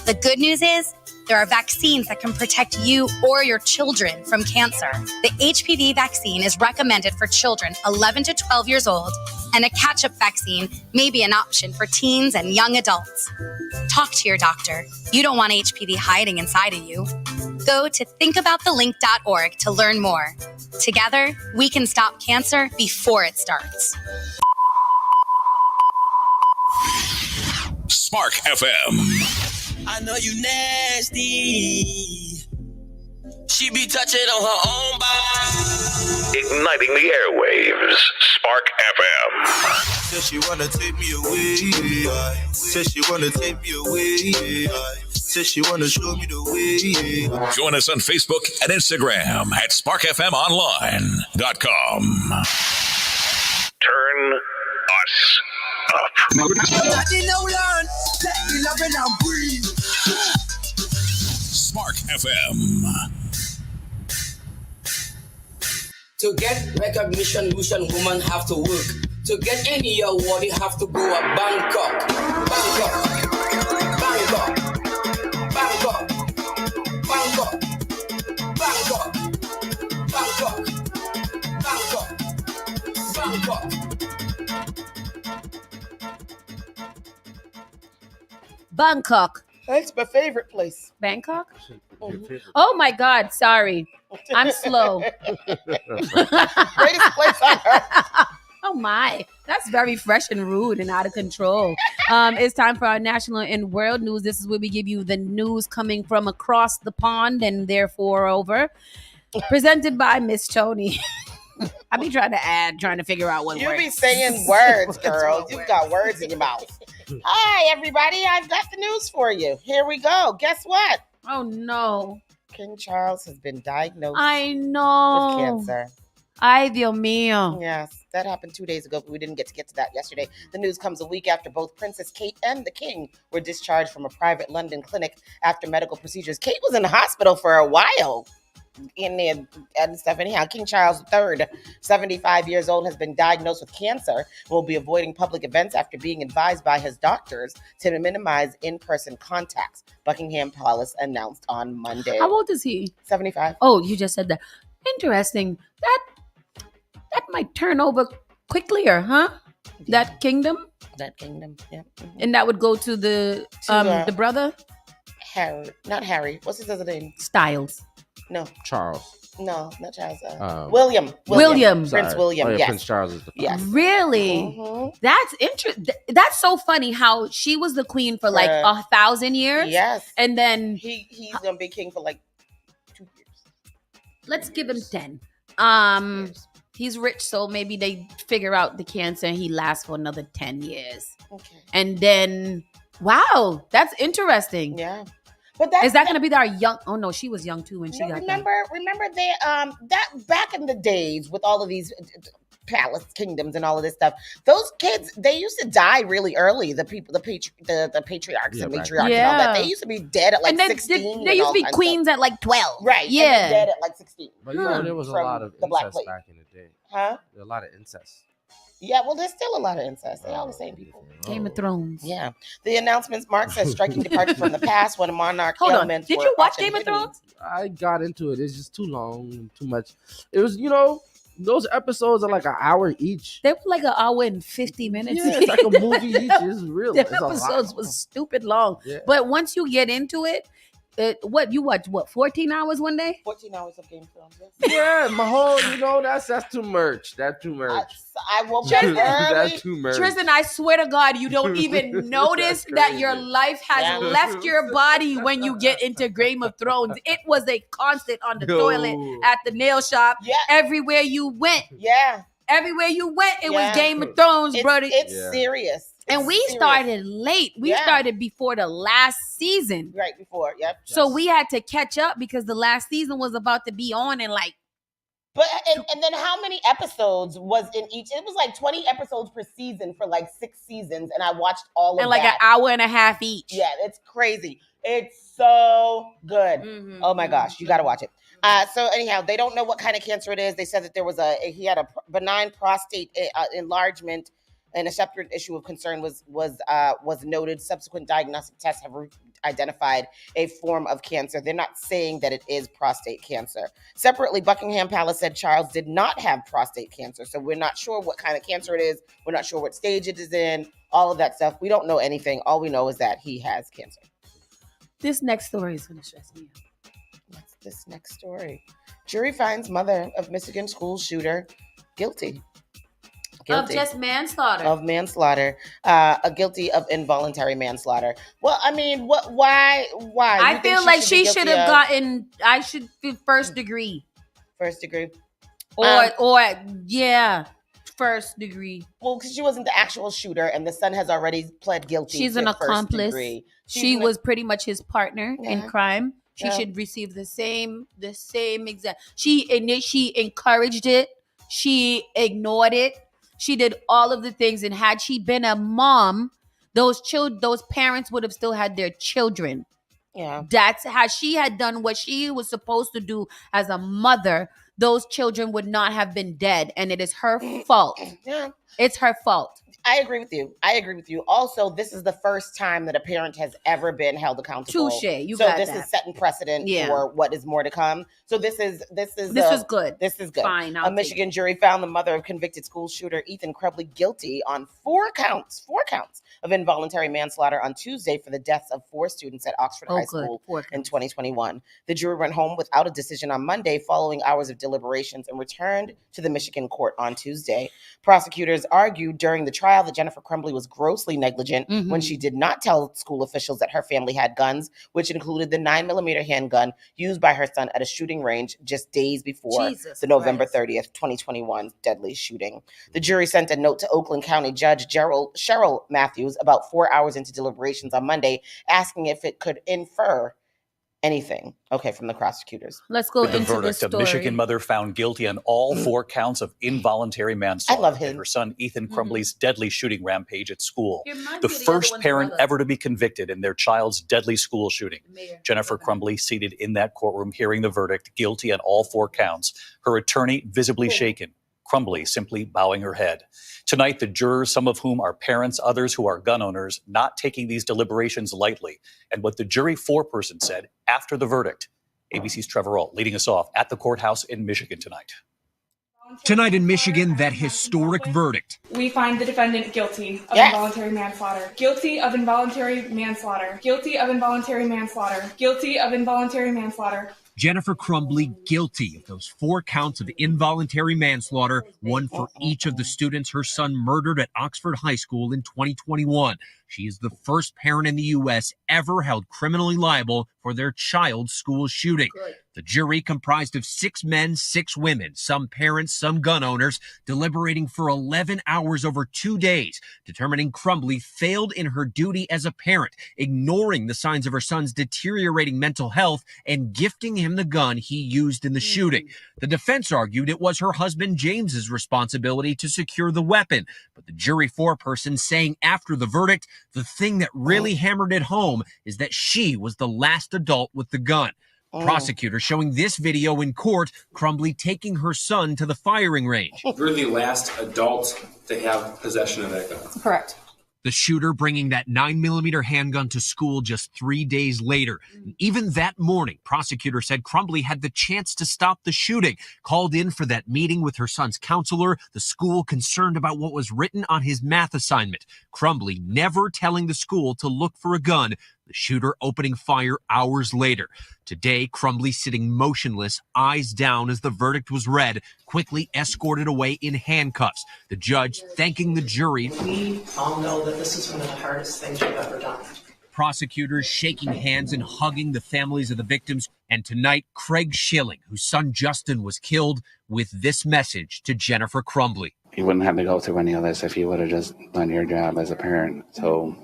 The good news is, there are vaccines that can protect you or your children from cancer. The HPV vaccine is recommended for children 11 to 12 years old, and a catch-up vaccine may be an option for teens and young adults. Talk to your doctor. You don't want HPV hiding inside of you. Go to thinkaboutthelink.org to learn more. Together, we can stop cancer before it starts. Spark FM. I know you nasty. She be touching on her own body. Igniting the airwaves. Spark FM. Says she wanna take me away. Says she wanna take me away. Says she wanna show me the way. Join us on Facebook and Instagram at sparkfmonline.com. Turn us up. Spark FM. To get recognition, women have to work. To get any award, you have to go to Bangkok. Bangkok. Bangkok. Bangkok. Bangkok. Bangkok. Bangkok. Bangkok. Bangkok. Bangkok. That's my favorite place. Bangkok? Oh my God, sorry. I'm slow. Greatest place on earth. Oh my, that's very fresh and rude and out of control. It's time for our national and world news. This is where we give you the news coming from across the pond and therefore over. Presented by Miss Tony. I be trying to figure out what you words. You be saying words, girl. You've got words in your mouth. Hi, everybody. I've got the news for you. Here we go. Guess what? Oh, no. King Charles has been diagnosed with cancer. Ay, Dios mío. Yes, that happened 2 days ago, but we didn't get to that yesterday. The news comes a week after both Princess Kate and the King were discharged from a private London clinic after medical procedures. Kate was in the hospital for a while. in there and stuff. Anyhow, King Charles III, 75 years old, has been diagnosed with cancer. Will be avoiding public events after being advised by his doctors to minimize in-person contacts. Buckingham Palace announced on Monday. How old is he? 75. Oh, you just said that. Interesting. That might turn over quicklier, huh? That kingdom. Yeah. Mm-hmm. And that would go to the brother. Harry, not Harry. What's his other name? Styles. No. Charles. No, not Charles. William. Prince William. Yes. Prince Charles is the father. Yes. Really? Mm-hmm. That's interesting. That's so funny how she was the queen for like 1,000 years. Yes. And then he's gonna be king for like 2 years. Let's give him 10. He's rich, so maybe they figure out the cancer and he lasts for another 10 years. Okay. And then, wow, that's interesting. Yeah. But is that going to be our young? Oh no, she was young too when she got Remember they that back in the days with all of these palace kingdoms and all of this stuff. Those kids, they used to die really early. The people, the patriarchs and matriarchs and all that. They used to be dead at like 16. They used to be queens at like 12. Right. Yeah. And dead at like 16. But you know, there was a lot of incest back in the day. Huh? There was a lot of incest. Yeah, well, there's still a lot of incest. They're all the same people. Game of Thrones. Yeah. The announcements mark a striking departure from the past when a monarch Hold on. elements Did were you watch often Game of hidden. Thrones? I got into it. It's just too long and too much. It was, those episodes are like an hour each. They were like an hour and 50 minutes. Yeah, it's like a movie each. It's real. The It's a lot. episodes was stupid long. Yeah. But once you get into it, you watch 14 hours one day? 14 hours of Game of Thrones. Yeah, my whole, that's too much. That's too much. I woke up early. That's too much. Tristan, I swear to God, you don't even notice that your life has left your body when you get into Game of Thrones. It was a constant on the toilet, at the nail shop, everywhere you went. Yeah. Everywhere you went, it was Game of Thrones, brother. It's serious. And we started late. We started before the last season. Right before, yep. So we had to catch up because the last season was about to be on and like. But and then how many episodes was in each? It was like 20 episodes per season for like 6 seasons, and I watched all of that. And like an hour and a half each. Yeah, it's crazy. It's so good. Mm-hmm. Oh my gosh, you got to watch it. So anyhow, they don't know what kind of cancer it is. They said that he had a benign prostate enlargement. And a separate issue of concern was noted. Subsequent diagnostic tests have identified a form of cancer. They're not saying that it is prostate cancer. Separately, Buckingham Palace said Charles did not have prostate cancer. So we're not sure what kind of cancer it is. We're not sure what stage it is in. All of that stuff. We don't know anything. All we know is that he has cancer. This next story is going to stress me out. What's this next story? Jury finds mother of Michigan school shooter guilty. Of just manslaughter. Of manslaughter. Guilty of involuntary manslaughter. Well, I mean, why? I feel like she should have gotten, I should be first degree. First degree. First degree. Well, because she wasn't the actual shooter and the son has already pled guilty. She's an accomplice. She was pretty much his partner in crime. She should receive the same exact. She encouraged it. She ignored it. She did all of the things, and had she been a mom, those parents would have still had their children. Yeah, that's how she had done what she was supposed to do as a mother. Those children would not have been dead, and it is her fault. Yeah, it's her fault. I agree with you. Also, this is the first time that a parent has ever been held accountable. Touche. This is setting precedent for what is more to come. So this is good. This is good. Fine. A Michigan jury found the mother of convicted school shooter Ethan Krebly guilty on 4 counts of involuntary manslaughter on Tuesday for the deaths of 4 students at Oxford High School in 2021. The jury went home without a decision on Monday following hours of deliberations and returned to the Michigan court on Tuesday. Prosecutors argued during the trial that Jennifer Krebly was grossly negligent when she did not tell school officials that her family had guns, which included the 9mm handgun used by her son at a shooting range just days before the November 30th, 2021 deadly shooting. The jury sent a note to Oakland County Judge Cheryl Matthews about 4 hours into deliberations on Monday, asking if it could infer anything. Okay, from the prosecutors. Let's go With the into the verdict, a story. Michigan mother found guilty on all 4 counts of involuntary manslaughter. I love him. In her son Ethan Crumbly's deadly shooting rampage at school. He reminds The me of the first other one's parent brother. ever to be convicted in their child's deadly school shooting. Mayor. Jennifer Crumbly seated in that courtroom hearing the verdict, guilty on all 4 counts. Her attorney visibly shaken. Crumbly simply bowing her head. Tonight, the jurors, some of whom are parents, others who are gun owners, not taking these deliberations lightly. And what the jury foreperson said after the verdict. ABC's Trevor Ault leading us off at the courthouse in Michigan tonight. Tonight in Michigan, that historic verdict. We find the defendant guilty of involuntary manslaughter. Guilty of involuntary manslaughter. Guilty of involuntary manslaughter. Guilty of involuntary manslaughter. Jennifer Crumbly guilty of those 4 counts of involuntary manslaughter, one for each of the students her son murdered at Oxford High School in 2021. She is the first parent in the U.S. ever held criminally liable for their child's school shooting. The jury, comprised of 6 men, 6 women, some parents, some gun owners, deliberating for 11 hours over 2 days, determining Crumbly failed in her duty as a parent, ignoring the signs of her son's deteriorating mental health and gifting him the gun he used in the shooting. The defense argued it was her husband James's responsibility to secure the weapon, but the jury foreperson saying after the verdict, the thing that really hammered it home is that she was the last adult with the gun. Prosecutor showing this video in court, Crumbly taking her son to the firing range. You're the last adult to have possession of that gun. Correct. The shooter bringing that 9mm handgun to school just 3 days later. And even that morning, prosecutor said Crumbly had the chance to stop the shooting, called in for that meeting with her son's counselor, the school concerned about what was written on his math assignment. Crumbly never telling the school to look for a gun, the shooter opening fire hours later. Today, Crumbly sitting motionless, eyes down as the verdict was read, quickly escorted away in handcuffs. The judge thanking the jury. We all know that this is one of the hardest things we've ever done. Prosecutors shaking hands and hugging the families of the victims. And tonight, Craig Schilling, whose son Justin was killed, with this message to Jennifer Crumbly. You wouldn't have to go through any of this if you would have just done your job as a parent. So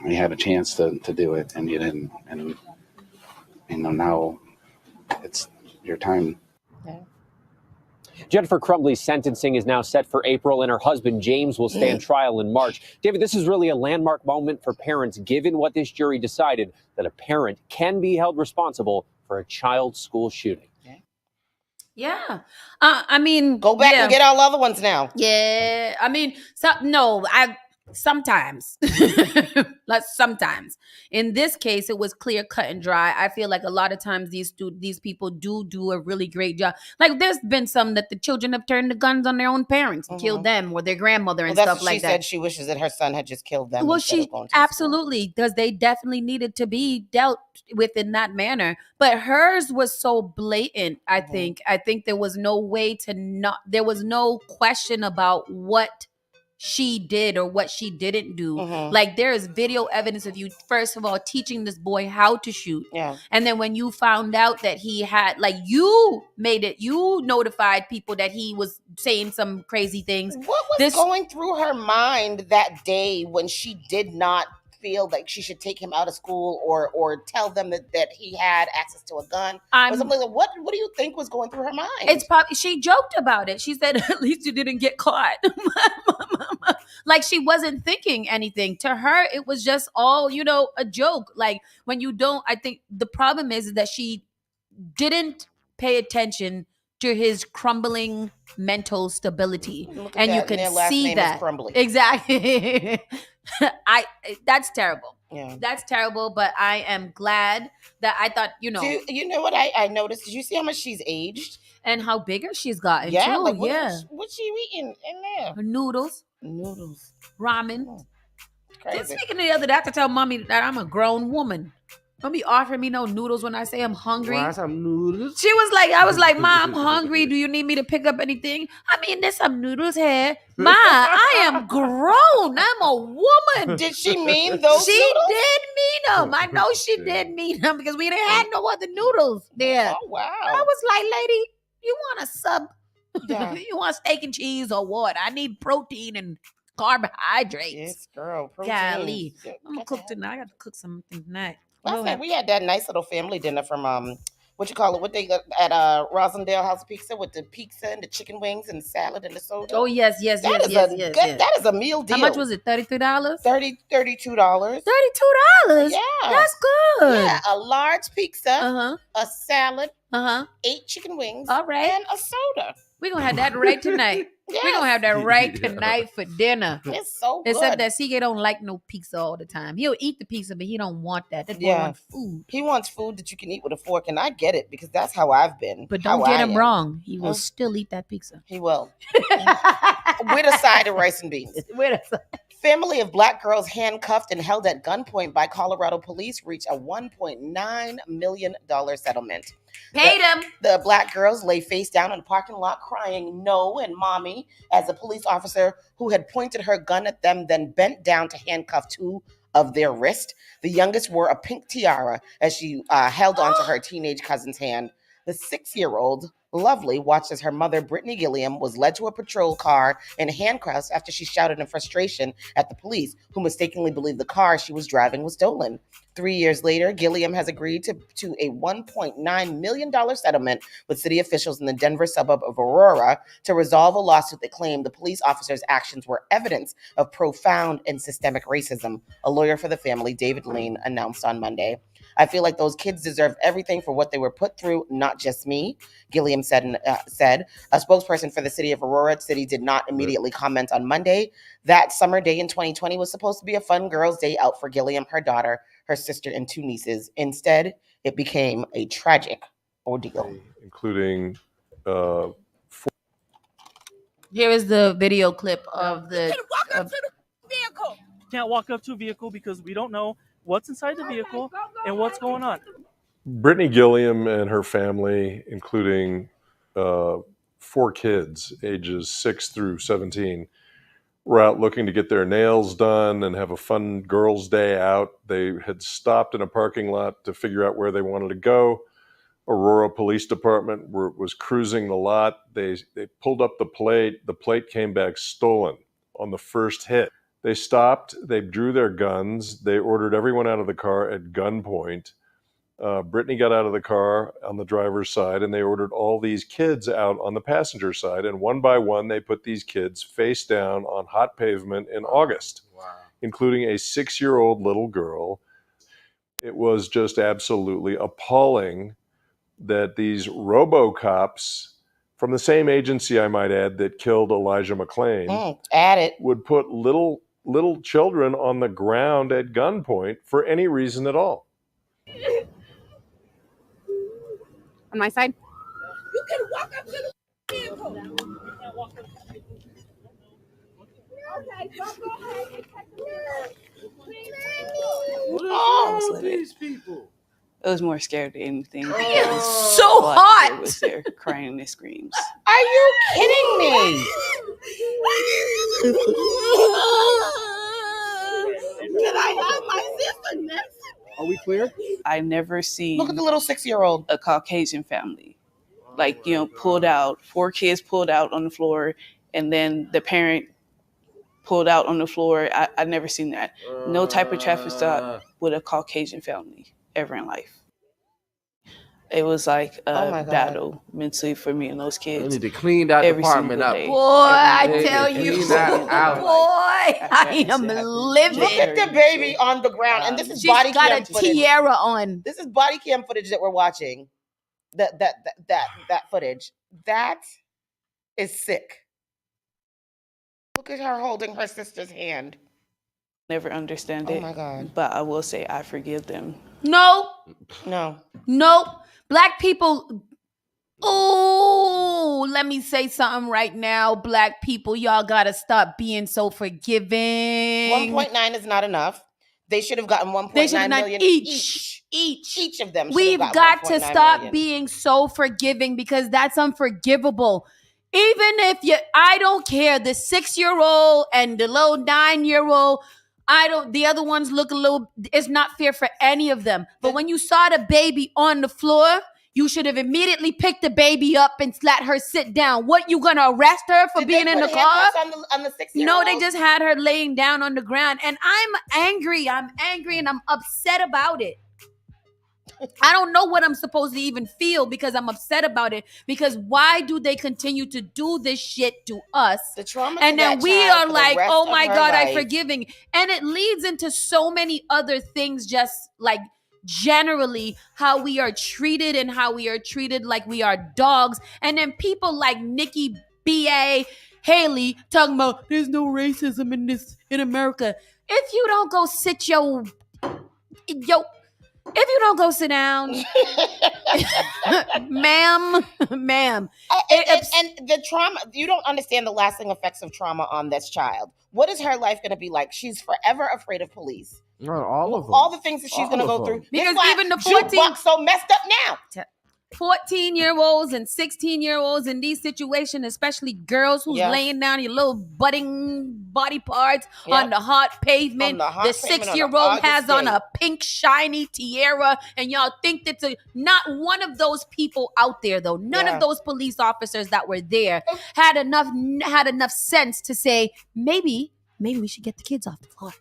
you had a chance to do it and you didn't. And now it's your time. Jennifer Crumbly's sentencing is now set for April, and her husband, James, will stand trial in March. David, this is really a landmark moment for parents, given what this jury decided, that a parent can be held responsible for a child's school shooting. Yeah. I mean, go back and get all other ones now. Yeah. I mean, sometimes, like sometimes. In this case, it was clear, cut and dry. I feel like a lot of times these people do a really great job. Like there's been some that the children have turned the guns on their own parents and killed them or their grandmother and stuff like that. She said she wishes that her son had just killed them. Well, she absolutely, because they definitely needed to be dealt with in that manner. But hers was so blatant. I think there was no way to there was no question about what she did or what she didn't do. Like there is video evidence of you, first of all, teaching this boy how to shoot. Yeah. And then when you found out that he had, like you notified people that he was saying some crazy things. What was going through her mind that day when she did not feel like she should take him out of school or tell them that he had access to a gun? Or something like, what do you think was going through her mind? It's probably, she joked about it. She said, at least you didn't get caught. Like she wasn't thinking anything. To her, it was just all, a joke. Like when you don't, I think the problem is that she didn't pay attention to his crumbling mental stability. And you could see that. Exactly. That's terrible. Yeah. That's terrible, but I am glad that I thought, you know what I noticed? Did you see how much she's aged? And how bigger she's gotten, yeah, too. like what's she eating in there? Noodles. Ramen. Crazy. Just speaking of the other day, I have to tell mommy that I'm a grown woman. Don't be offering me no noodles when I say I'm hungry. Want some noodles? She was like, I was like, Ma, I'm hungry. Do you need me to pick up anything? I mean, there's some noodles here. Ma, I am grown. I'm a woman. Did she mean those She noodles? did mean them. I know she did mean them because we didn't have no other noodles there. Oh, wow. I was like, lady, you want a sub? Yeah. You want steak and cheese or what? I need protein and carbohydrates. Yes, girl. Protein. Golly. I'm gonna cook tonight. I got to cook something tonight. Last night we had that nice little family dinner from what you call it? What they got at Rosendale House of Pizza with the pizza and the chicken wings and the salad and the soda. Oh yes. That is a meal deal. How much was it? $33? $32. $32? Yeah, That's good. Yeah, a large pizza, a salad, 8 chicken wings, all right, and a soda. We're gonna have that right tonight. Yes. We're gonna have that right tonight for dinner. It's so good. Except that CJ don't like no pizza all the time. He'll eat the pizza, but he don't want that. That boy wants food. He wants food that you can eat with a fork, and I get it because that's how I've been. But don't get him wrong. He will still eat that pizza. He will. With a side of rice and beans. Family of black girls handcuffed and held at gunpoint by Colorado police reached a $1.9 million settlement. Paid them. The black girls lay face down in a parking lot crying no and mommy as a police officer who had pointed her gun at them then bent down to handcuff 2 of their wrist. The youngest wore a pink tiara as she held onto her teenage cousin's hand. The 6-year-old Lovely watched as her mother, Brittany Gilliam, was led to a patrol car and handcuffed after she shouted in frustration at the police, who mistakenly believed the car she was driving was stolen. 3 years later, Gilliam has agreed to a $1.9 million settlement with city officials in the Denver suburb of Aurora to resolve a lawsuit that claimed the police officers' actions were evidence of profound and systemic racism, a lawyer for the family, David Lane, announced on Monday. I feel like those kids deserve everything for what they were put through, not just me, Gilliam said. A spokesperson for the city of Aurora City did not immediately comment on Monday. That summer day in 2020 was supposed to be a fun girls' day out for Gilliam, her daughter, her sister, and 2 nieces. Instead, it became a tragic ordeal. Including... Here is the video clip of the... vehicle. Can't walk up to a vehicle because we don't know what's inside the vehicle and what's going on. Brittany Gilliam and her family, including 4 kids, ages 6 through 17, were out looking to get their nails done and have a fun girls' day out. They had stopped in a parking lot to figure out where they wanted to go. Aurora Police Department was cruising the lot. They pulled up the plate. The plate came back stolen on the first hit. They stopped, they drew their guns, they ordered everyone out of the car at gunpoint. Brittany got out of the car on the driver's side, and they ordered all these kids out on the passenger side, and one by one they put these kids face down on hot pavement in August, including a 6-year-old little girl. It was just absolutely appalling that these robo-cops from the same agency, I might add, that killed Elijah McClain, would put little children on the ground at gunpoint for any reason at all. On my side. You can walk up to the vehicle. Oh, these people. I was more scared than anything. It's so hot. Was there crying and screams. Are you kidding me? Can I have my sister next? Are we clear? I never seen. Look at the little 6-year-old. A Caucasian family, pulled out. 4 kids pulled out on the floor, and then the parent pulled out on the floor. I never seen that. No type of traffic stop with a Caucasian family ever in life. It was like a battle mentally for me and those kids. They need to clean that department up. Boy, I tell you. Boy, I am livid. Look at the baby on the ground. And this is body cam footage. She's got a tiara on. This is body cam footage that we're watching. That footage. That is sick. Look at her holding her sister's hand. Never understand it. Oh my God. But I will say I forgive them. No. No. Black people. Oh, let me say something right now. Black people, y'all gotta stop being so forgiving. 1.9 is not enough. They should have gotten 1.9 million each. Each of them. We've got to stop being so forgiving because that's unforgivable. Even if I don't care, the 6-year-old and the little 9-year-old, the other ones look a little, it's not fair for any of them. But when you saw the baby on the floor, you should have immediately picked the baby up and let her sit down. What, you gonna arrest her for being in the car? On the 6-year-old? No, they just had her laying down on the ground. And I'm angry and I'm upset about it. I don't know what I'm supposed to even feel because I'm upset about it. Because why do they continue to do this shit to us? The trauma And to then that we child are for the like, rest oh of my her God, I'm life. forgiving. And it leads into so many other things, just like generally how we are treated and how we are treated like we are dogs. And then people like Nikki B.A. Haley talking about there's no racism in America. If you don't go sit if you don't go sit down, ma'am. And the trauma, you don't understand the lasting effects of trauma on this child. What is her life going to be like? She's forever afraid of police. All of them. All the things that she's going to go through. Because even the 14 so messed up now. 14-year-olds and 16-year-olds in these situations, especially girls who's laying down your little budding body parts on the hot pavement. The 6-year-old has on a pink shiny tiara, and y'all think that's not one of those people out there though. None of those police officers that were there had enough sense to say maybe we should get the kids off the floor.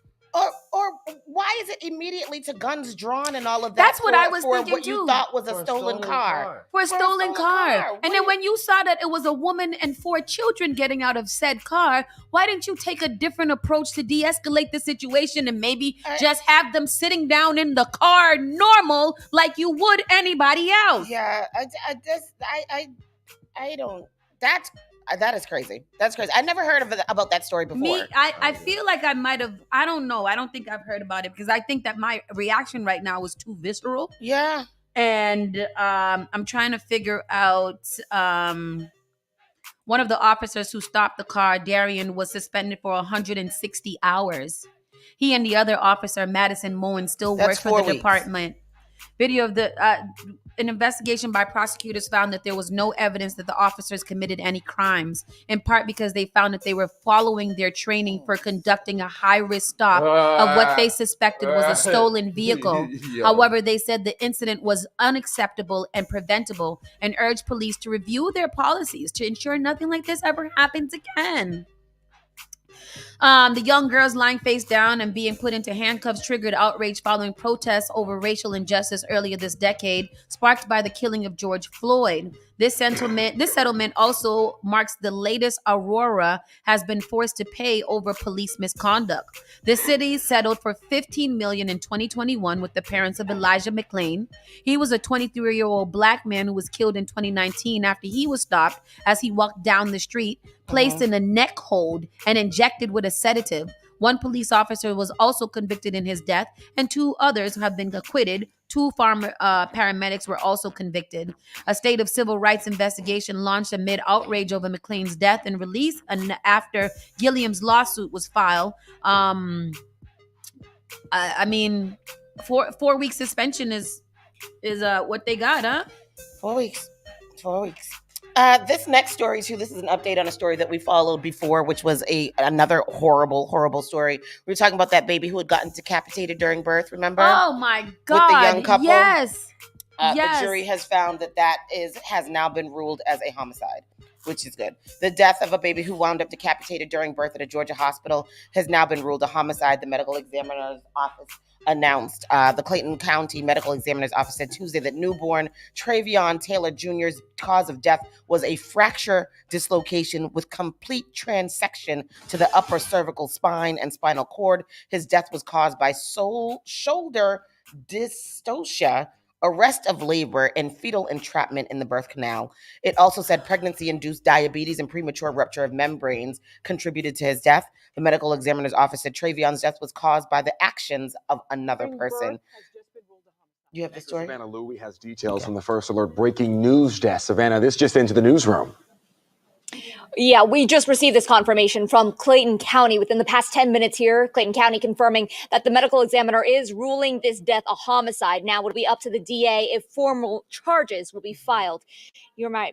Or why is it immediately to guns drawn and all of that? That's what I was thinking what too. You thought was a stolen car. For a stolen car. And then when you saw that it was a woman and 4 children getting out of said car, why didn't you take a different approach to de-escalate the situation and maybe just have them sitting down in the car normal like you would anybody else? Yeah, I don't. That is crazy. That's crazy. I never heard about that story before. I feel like I might have. I don't know. I don't think I've heard about it because I think that my reaction right now was too visceral. Yeah. And I'm trying to figure out. One of the officers who stopped the car, Darian, was suspended for 160 hours. He and the other officer, Madison Moen, still work for the department. Video of an investigation by prosecutors found that there was no evidence that the officers committed any crimes, in part because they found that they were following their training for conducting a high-risk stop of what they suspected was a stolen vehicle. However, they said the incident was unacceptable and preventable and urged police to review their policies to ensure nothing like this ever happens again. The young girls lying face down and being put into handcuffs triggered outrage following protests over racial injustice earlier this decade, sparked by the killing of George Floyd. This settlement also marks the latest Aurora has been forced to pay over police misconduct. The city settled for $15 million in 2021 with the parents of Elijah McClain. He was a 23-year-old black man who was killed in 2019 after he was stopped as he walked down the street, placed in a neck hold, and injected with a sedative. One police officer was also convicted in his death, and 2 others have been acquitted. 2 paramedics were also convicted. A state of civil rights investigation launched amid outrage over McClain's death and release, and after Gilliam's lawsuit was filed. I mean, 4 week suspension is what they got, huh? 4 weeks. 4 weeks. This next story too. This is an update on a story that we followed before, which was another horrible story. We were talking about that baby who had gotten decapitated during birth. Remember? Oh my God! With the young couple. Yes. The jury has found that has now been ruled as a homicide, which is good. The death of a baby who wound up decapitated during birth at a Georgia hospital has now been ruled a homicide. The medical examiner's office announced. The Clayton County Medical Examiner's Office said Tuesday that newborn Travion Taylor Jr.'s cause of death was a fracture dislocation with complete transection to the upper cervical spine and spinal cord. His death was caused by shoulder dystocia, arrest of labor, and fetal entrapment in the birth canal. It also said pregnancy-induced diabetes and premature rupture of membranes contributed to his death. The medical examiner's office said Travion's death was caused by the actions of another person. You have the story? Savannah Louie has details from the First Alert breaking news desk. Savannah, this just into the newsroom. Yeah, we just received this confirmation from Clayton County within the past 10 minutes here. Clayton County confirming that the medical examiner is ruling this death a homicide. Now, it'll be up to the DA if formal charges will be filed. You're my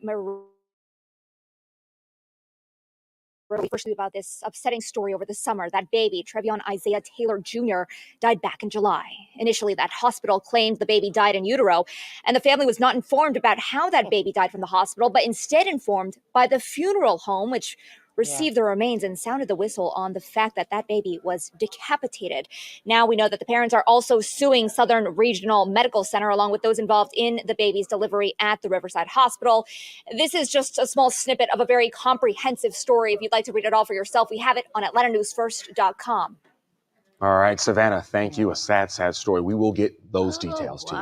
first about this upsetting story over the summer. That baby, Travion Isaiah Taylor Jr., died back in July. Initially, that hospital claimed the baby died in utero, and the family was not informed about how that baby died from the hospital, but instead informed by the funeral home, which received the remains and sounded the whistle on the fact that that baby was decapitated. Now we know that the parents are also suing Southern Regional Medical Center along with those involved in the baby's delivery at the Riverside Hospital. This is just a small snippet of a very comprehensive story. If you'd like to read it all for yourself, we have it on AtlantaNewsFirst.com. All right, Savannah, thank you. A sad, sad story. We will get those details to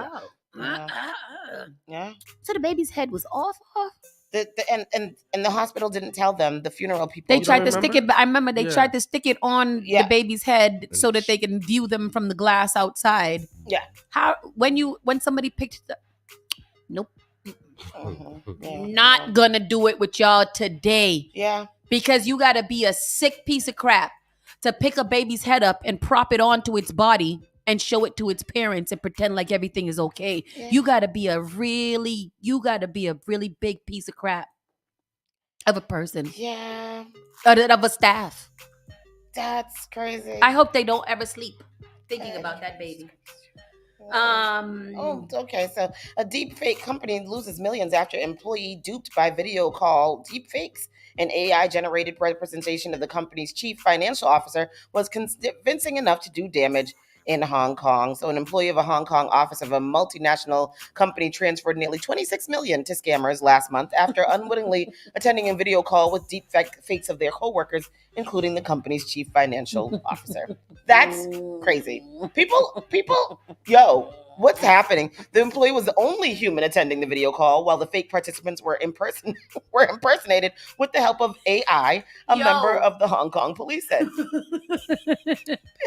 you. Yeah. So the baby's head was off. And the hospital didn't tell them. The funeral people. They tried to stick it. I remember they Yeah. tried to stick it on the baby's head so that they can view them from the glass outside. Yeah. How when somebody picked the, nope. Mm-hmm. Not gonna do it with y'all today. Yeah. Because you gotta be a sick piece of crap to pick a baby's head up and prop it onto its body and show it to its parents and pretend like everything is okay. Yeah. You gotta be a really big piece of crap of a person. Yeah. Of a staff. That's crazy. I hope they don't ever sleep thinking about that baby. Okay. So a deep fake company loses millions after employee duped by video call deep fakes. An AI-generated representation of the company's chief financial officer was convincing enough to do damage in Hong Kong. So an employee of a Hong Kong office of a multinational company transferred nearly $26 million to scammers last month after unwittingly attending a video call with deep fakes of their coworkers, including the company's chief financial officer. That's crazy. People, yo, what's happening? The employee was the only human attending the video call, while the fake participants were impersonated with the help of AI, a member of the Hong Kong police said.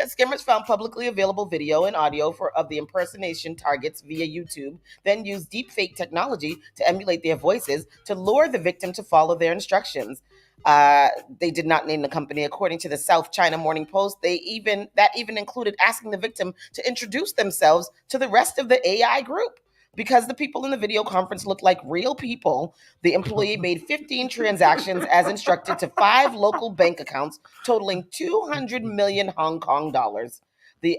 Scammers found publicly available video and audio of the impersonation targets via YouTube, then used deepfake technology to emulate their voices to lure the victim to follow their instructions. They did not name the company. According to the South China Morning Post, that even included asking the victim to introduce themselves to the rest of the AI group. Because the people in the video conference looked like real people, the employee made 15 transactions as instructed to 5 local bank accounts, totaling 200 million Hong Kong dollars.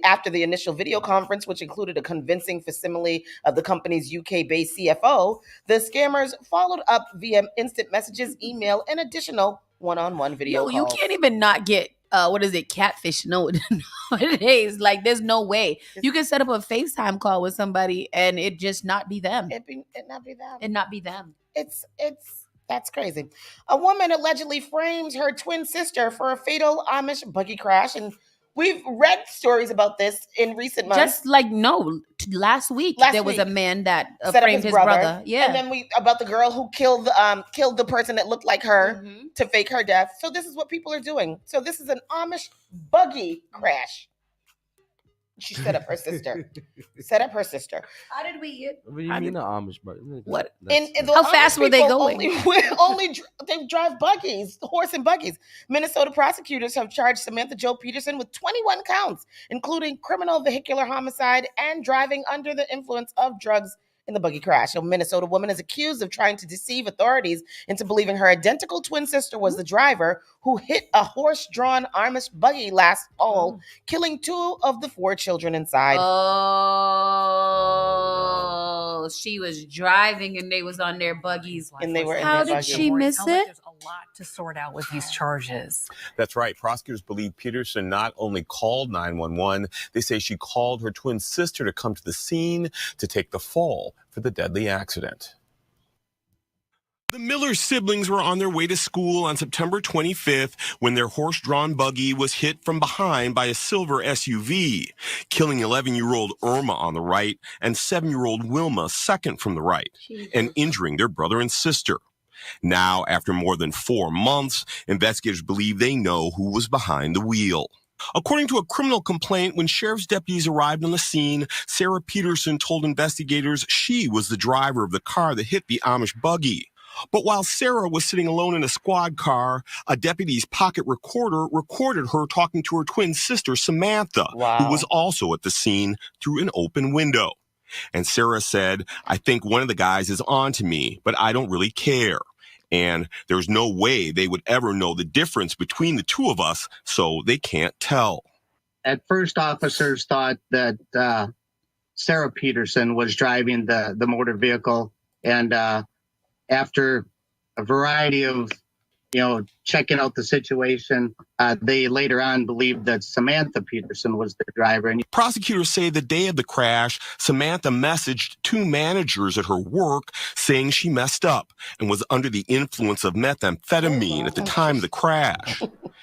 After the initial video conference, which included a convincing facsimile of the company's UK-based CFO, the scammers followed up via instant messages, email, and additional one-on-one video calls. You can't even not get catfish nowadays. Like, there's no way you can set up a FaceTime call with somebody and it just not be them. It not be them. It not be them. That's crazy. A woman allegedly framed her twin sister for a fatal Amish buggy crash, and we've read stories about this in recent months. Just last week there was a man that framed his brother. Yeah, and then about the girl who killed the person that looked like her to fake her death. So this is what people are doing. So this is an Amish buggy crash. She set up her sister. How did we get? What do you mean the Amish buggy? What? How fast were they going? They drive buggies, horse and buggies. Minnesota prosecutors have charged Samantha Jo Peterson with 21 counts, including criminal vehicular homicide and driving under the influence of drugs in the buggy crash. A Minnesota woman is accused of trying to deceive authorities into believing her identical twin sister was the driver who hit a horse-drawn Amish buggy last fall, killing 2 of the 4 children inside. Oh, she was driving and they was on their buggies. And they were in How their did buggy. she miss it? There's a lot to sort out with these charges. That's right. Prosecutors believe Peterson not only called 911, they say she called her twin sister to come to the scene to take the fall for the deadly accident. The Miller siblings were on their way to school on September 25th when their horse-drawn buggy was hit from behind by a silver SUV, killing 11-year-old Irma on the right and 7-year-old Wilma second from the right, and injuring their brother and sister. Now, after more than 4 months, investigators believe they know who was behind the wheel. According to a criminal complaint, when sheriff's deputies arrived on the scene, Sarah Peterson told investigators she was the driver of the car that hit the Amish buggy. But while Sarah was sitting alone in a squad car, a deputy's pocket recorder recorded her talking to her twin sister, Samantha, who was also at the scene through an open window. And Sarah said, "I think one of the guys is on to me, but I don't really care. And there's no way they would ever know the difference between the two of us, so they can't tell." At first, officers thought that Sarah Peterson was driving the motor vehicle. And after a variety of checking out the situation. They later on believed that Samantha Peterson was the driver. And prosecutors say the day of the crash, Samantha messaged 2 managers at her work saying she messed up and was under the influence of methamphetamine at the time of the crash.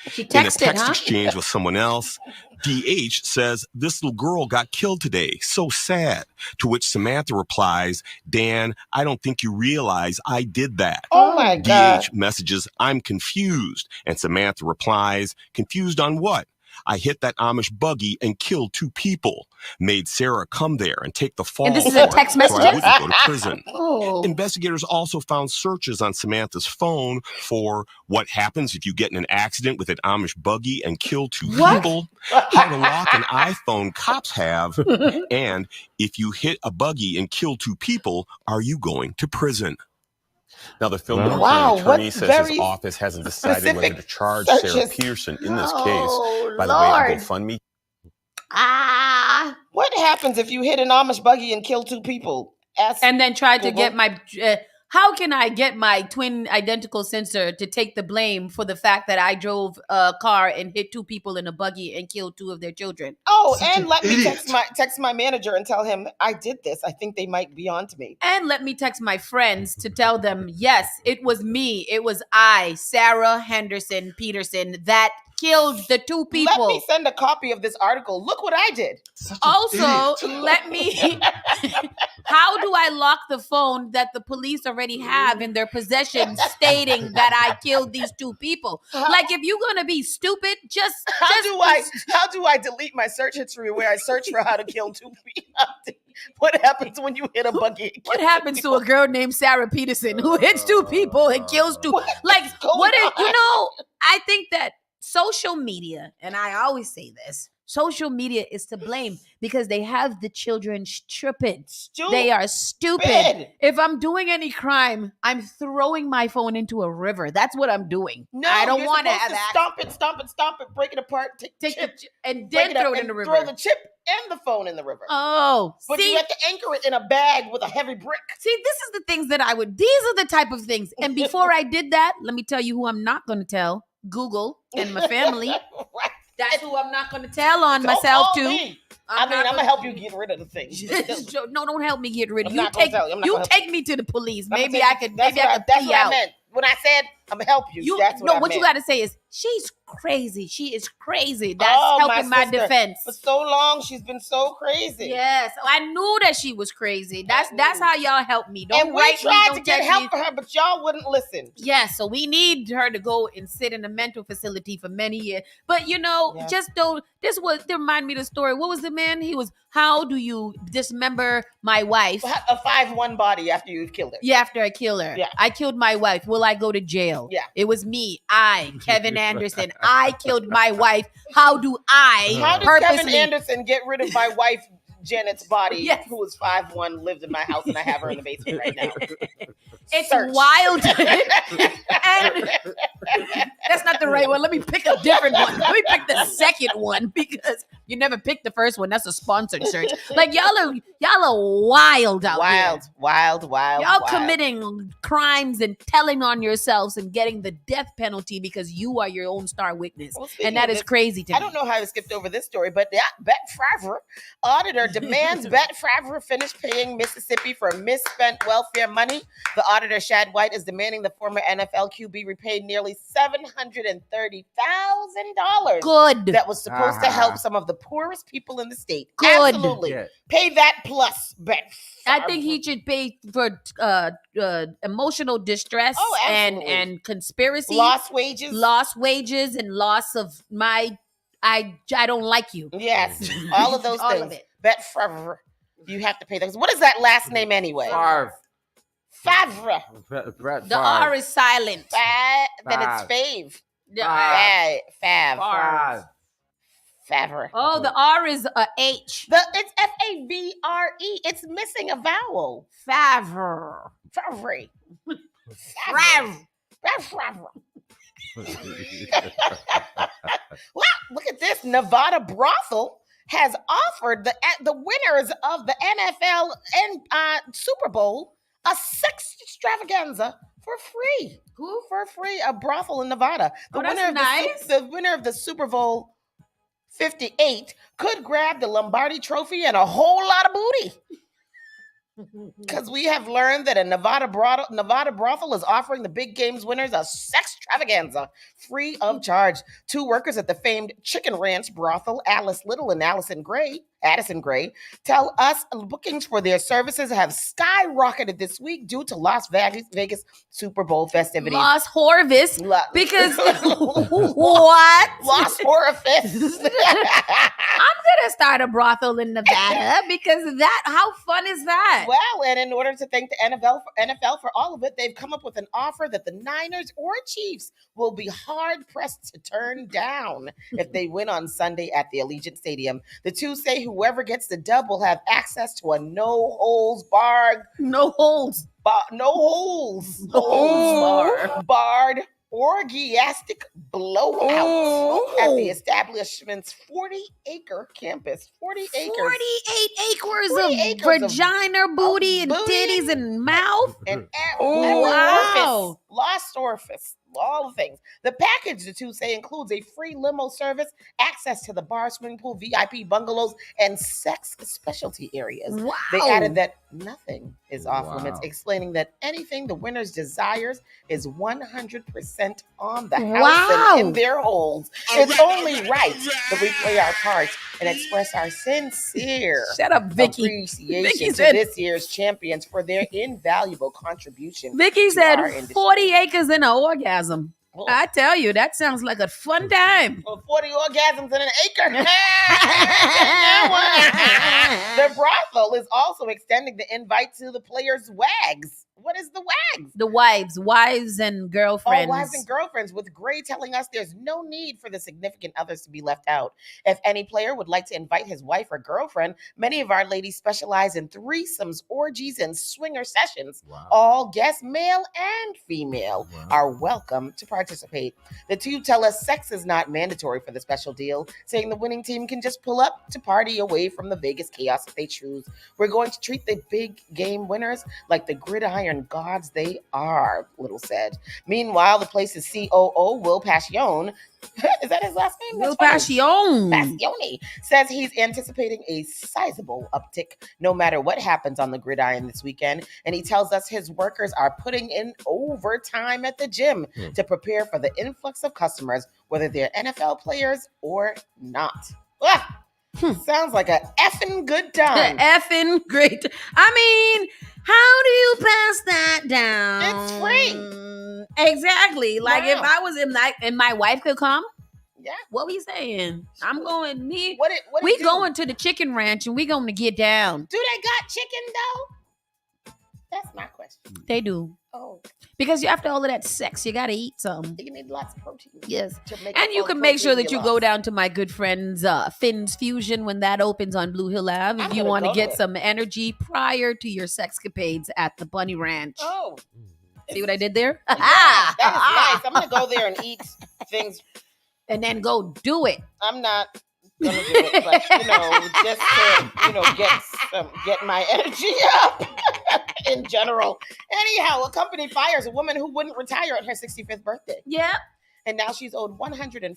She In a texted, text exchange with someone else, DH says, "This little girl got killed today. So sad." To which Samantha replies, "Dan, I don't think you realize I did that." Oh my God. DH messages, "I'm confused." And Samantha replies, "Confused on what? I hit that Amish buggy and killed 2 people. Made Sarah come there and take the fall And this is for a it, text so I message? wouldn't go to prison." Oh. Investigators also found searches on Samantha's phone for what happens if you get in an accident with an Amish buggy and kill 2 people, how to lock an iPhone cops have, and if you hit a buggy and kill 2 people, are you going to prison? Now, the Fillmore County attorney says his office hasn't decided whether to charge Sarah Peterson in this case. By the way, GoFundMe. What happens if you hit an Amish buggy and kill 2 people? And then try to get my... how can I get my twin identical sister to take the blame for the fact that I drove a car and hit 2 people in a buggy and killed 2 of their children? Oh, and let me text my manager and tell him I did this. I think they might be on to me. And let me text my friends to tell them, yes, it was me. It was I, Sarah Henderson Peterson, that killed the 2 people. Let me send a copy of this article. Look what I did. Also, let me... How do I lock the phone that the police already have in their possession stating that I killed these 2 people? Like, if you're going to be stupid, how do I delete my search history where I search for how to kill 2 people? What happens when you hit a buggy? What happens to a girl named Sarah Peterson who hits 2 people and kills 2? Like, what is, I think that social media, and I always say this, social media is to blame because they have the children stupid. They are stupid. If I'm doing any crime, I'm throwing my phone into a river. That's what I'm doing. No, I don't want to have that. Stomp it, break it apart, take the chip, and then throw it in the river. Throw the chip and the phone in the river. Oh, but you have to anchor it in a bag with a heavy brick. See, this is the things that I would. These are the type of things. And before I did that, let me tell you who I'm not going to tell. Google and my family. That's who I'm not going to tell on myself too. I'm gonna help you get rid of the thing. No, don't help me get rid of I'm you. not gonna tell you. I'm not You gonna take me to the police. I'm Maybe gonna I take- could. that's Maybe what I could that's plea what I out. meant. When I said I'm gonna help you, that's what I what meant. you got to say is she's crazy. She is crazy. That's Oh, helping my sister. defense. For so long, she's been so crazy. Yes, I knew that she was crazy. That's how y'all help me. Don't And we write me, tried don't to get text help me. for her, but y'all wouldn't listen. Yes, so we need her to go and sit in a mental facility for many years. But just don't. This remind me of the story. What was the man? He was. How do you dismember my wife? A 5'1" body after you've killed her. Yeah, after I kill her. Yeah. I killed my wife. Will I go to jail? Yeah. It was me. Kevin Anderson. I killed my wife. How do I How did purposely... Kevin Anderson get rid of my wife Janet's body, who was 5'1", lived in my house, and I have her in the basement right now? It's Search. wild. And that's not the right one. Let me pick a different one. Let me pick the second one because you never picked the first one. That's a sponsored search. Like y'all are wild out here. Wild. Y'all committing crimes and telling on yourselves and getting the death penalty because you are your own star witness. And that is crazy to me. I don't know how I skipped over this story, but Bet Favre auditor demands Bet Favre finish paying Mississippi for misspent welfare money. The auditor, Shad White, is demanding the former NFL QB repay nearly $730,000. Good. That was supposed to help some of the poorest people in the state. Good. Absolutely. Pay that plus Bet Favre. I think he should pay for emotional distress and conspiracy, lost wages, and loss of I don't like you. Yes, all of those All things. of it. Bet Favre, you have to pay those. What is that last name anyway? Favre. The R is silent. Then it's Fave. Favre. Oh, the R is a H. It's Favre. It's missing a vowel. Favre. Wow, look at this. Nevada brothel has offered the winners of the NFL and Super Bowl a sex extravaganza For free. Who? For free. A brothel in Nevada. Oh, that's nice. The winner of the Super Bowl 58 could grab the Lombardi trophy and a whole lot of booty. Because we have learned that a Nevada brothel is offering the big games winners a sex extravaganza free of charge. 2 workers at the famed Chicken Ranch brothel, Alice Little and Addison Gray, tell us bookings for their services have skyrocketed this week due to Las Vegas Super Bowl festivities. Las Horvis. Because what? Las Horvis. I'm gonna start a brothel in Nevada because how fun is that? Well, and in order to thank the NFL for all of it, they've come up with an offer that the Niners or Chiefs will be hard pressed to turn down if they win on Sunday at the Allegiant Stadium. The two say whoever gets the dub will have access to a barred orgiastic blowout at the establishment's 40-acre campus. 48 acres of vagina, booty, and titties and mouth. And wow. Lost orifice. All the things. The package, the two say, includes a free limo service, access to the bar, swimming pool, VIP bungalows, and sex specialty areas. Wow. They added that nothing is off limits, explaining that anything the winners desires is 100% on the house and in their holes. It's only right that we play our part and express our sincere appreciation to this year's champions for their invaluable contribution. Vicky said 40 acres and an orgasm. I tell you, that sounds like a fun time. 40 orgasms in an acre. The brothel is also extending the invite to the players' wags. What is the wags? The wives and girlfriends. Oh, wives and girlfriends, with Gray telling us there's no need for the significant others to be left out. If any player would like to invite his wife or girlfriend, many of our ladies specialize in threesomes, orgies, and swinger sessions. Wow. All guests, male and female, are welcome to participate. The two tell us sex is not mandatory for the special deal, saying the winning team can just pull up to party away from the Vegas chaos if they choose. We're going to treat the big game winners like the gridiron gods they are, Little said. Meanwhile, the place's COO, Will Passione, is that his last name? Will Passione says he's anticipating a sizable uptick no matter what happens on the gridiron this weekend. And he tells us his workers are putting in overtime at the gym to prepare for the influx of customers, whether they're NFL players or not. Sounds like a effing good time. Effing great. I mean, how do you pass that down? It's free. Exactly. Like if I was and my wife could come. Yeah. What we saying? I'm going we we going to the chicken ranch and we going to get down. Do they got chicken though? That's my question. They do. Oh. Because after all of that sex, you got to eat something. You need lots of protein. Yes. And you can make sure that you go down to my good friend's Finn's Fusion when that opens on Blue Hill Ave if you want to get some energy prior to your sexcapades at the Bunny Ranch. Oh. See what I did there? Yeah, that is nice. I'm going to go there and eat things. And then go do it. I'm not going to do it, but, just to, get my energy up. In general. Anyhow, a company fires a woman who wouldn't retire at her 65th birthday. Yep. And now she's owed $105,000.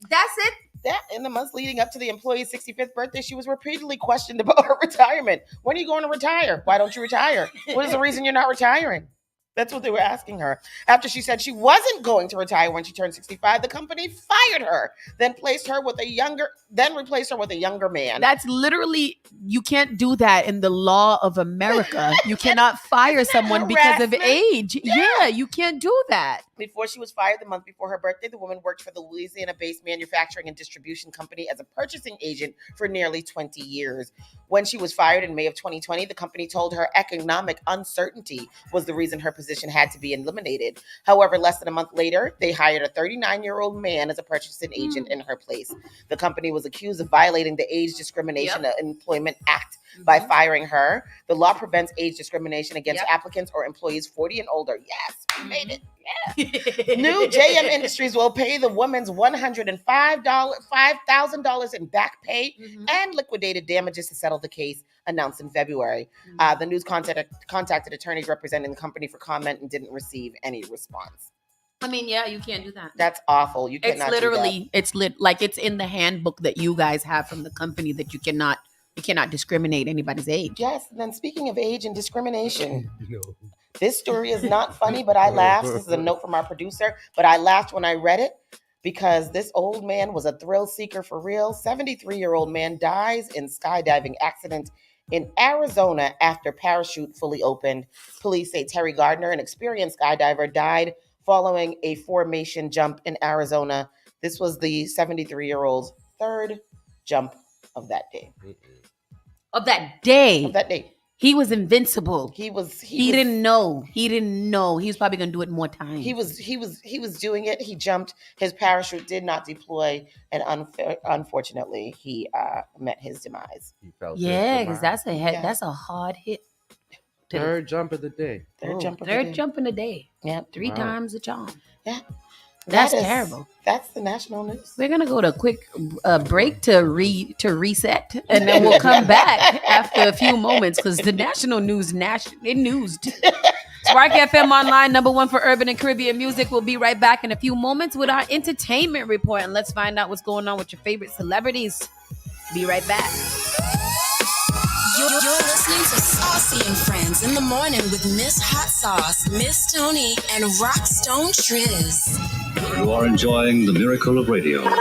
That's it? Yeah, in the months leading up to the employee's 65th birthday, she was repeatedly questioned about her retirement. When are you going to retire? Why don't you retire? What is the reason you're not retiring? That's what they were asking her. After she said she wasn't going to retire when she turned 65, the company fired her, then replaced her with a younger man. That's literally, you can't do that in the law of America. You cannot fire someone because of age. Yeah, you can't do that. Before she was fired the month before her birthday, the woman worked for the Louisiana-based manufacturing and distribution company as a purchasing agent for nearly 20 years. When she was fired in May of 2020, the company told her economic uncertainty was the reason her position had to be eliminated. However, less than a month later, they hired a 39-year-old man as a purchasing agent in her place. The company was accused of violating the Age Discrimination Employment Act by firing her. The law prevents age discrimination against applicants or employees 40 and older. Yes, we made it. Yeah. New JM Industries will pay the woman's $5,000 in back pay and liquidated damages to settle the case, announced in February. The news contacted attorneys representing the company for comment and didn't receive any response. I mean, yeah, you can't do that. That's awful. You cannot. It's literally, it's in the handbook that you guys have from the company that you cannot discriminate anybody's age. Yes. And then speaking of age and discrimination, this story is not funny, but I laughed. This is a note from our producer, but I laughed when I read it because this old man was a thrill seeker for real. 73-year-old man dies in skydiving accident in Arizona after parachute fully opened. Police say Terry Gardner, an experienced skydiver, died following a formation jump in Arizona. This was the 73-year-old's third jump of that day. Of that day. Of that day. He was invincible. He didn't know. He didn't know. He was probably gonna do it more times. He was doing it. He jumped. His parachute did not deploy, and unfortunately, he met his demise. He felt because that's a hard hit. Third jump of the day. Third jump in the day. Yeah, 3 times the charm. Yeah, that's terrible. That's the national news. We're gonna go to a quick break to reset, and then we'll come back after a few moments because the national news it newsed. Spark FM Online, #1 for urban and Caribbean music. We'll be right back in a few moments with our entertainment report, and let's find out what's going on with your favorite celebrities. Be right back. You're listening to Saucy and Friends in the morning with Miss Hot Sauce, Miss Tony, and Rockstone Triz. You are enjoying the miracle of radio. Radio. New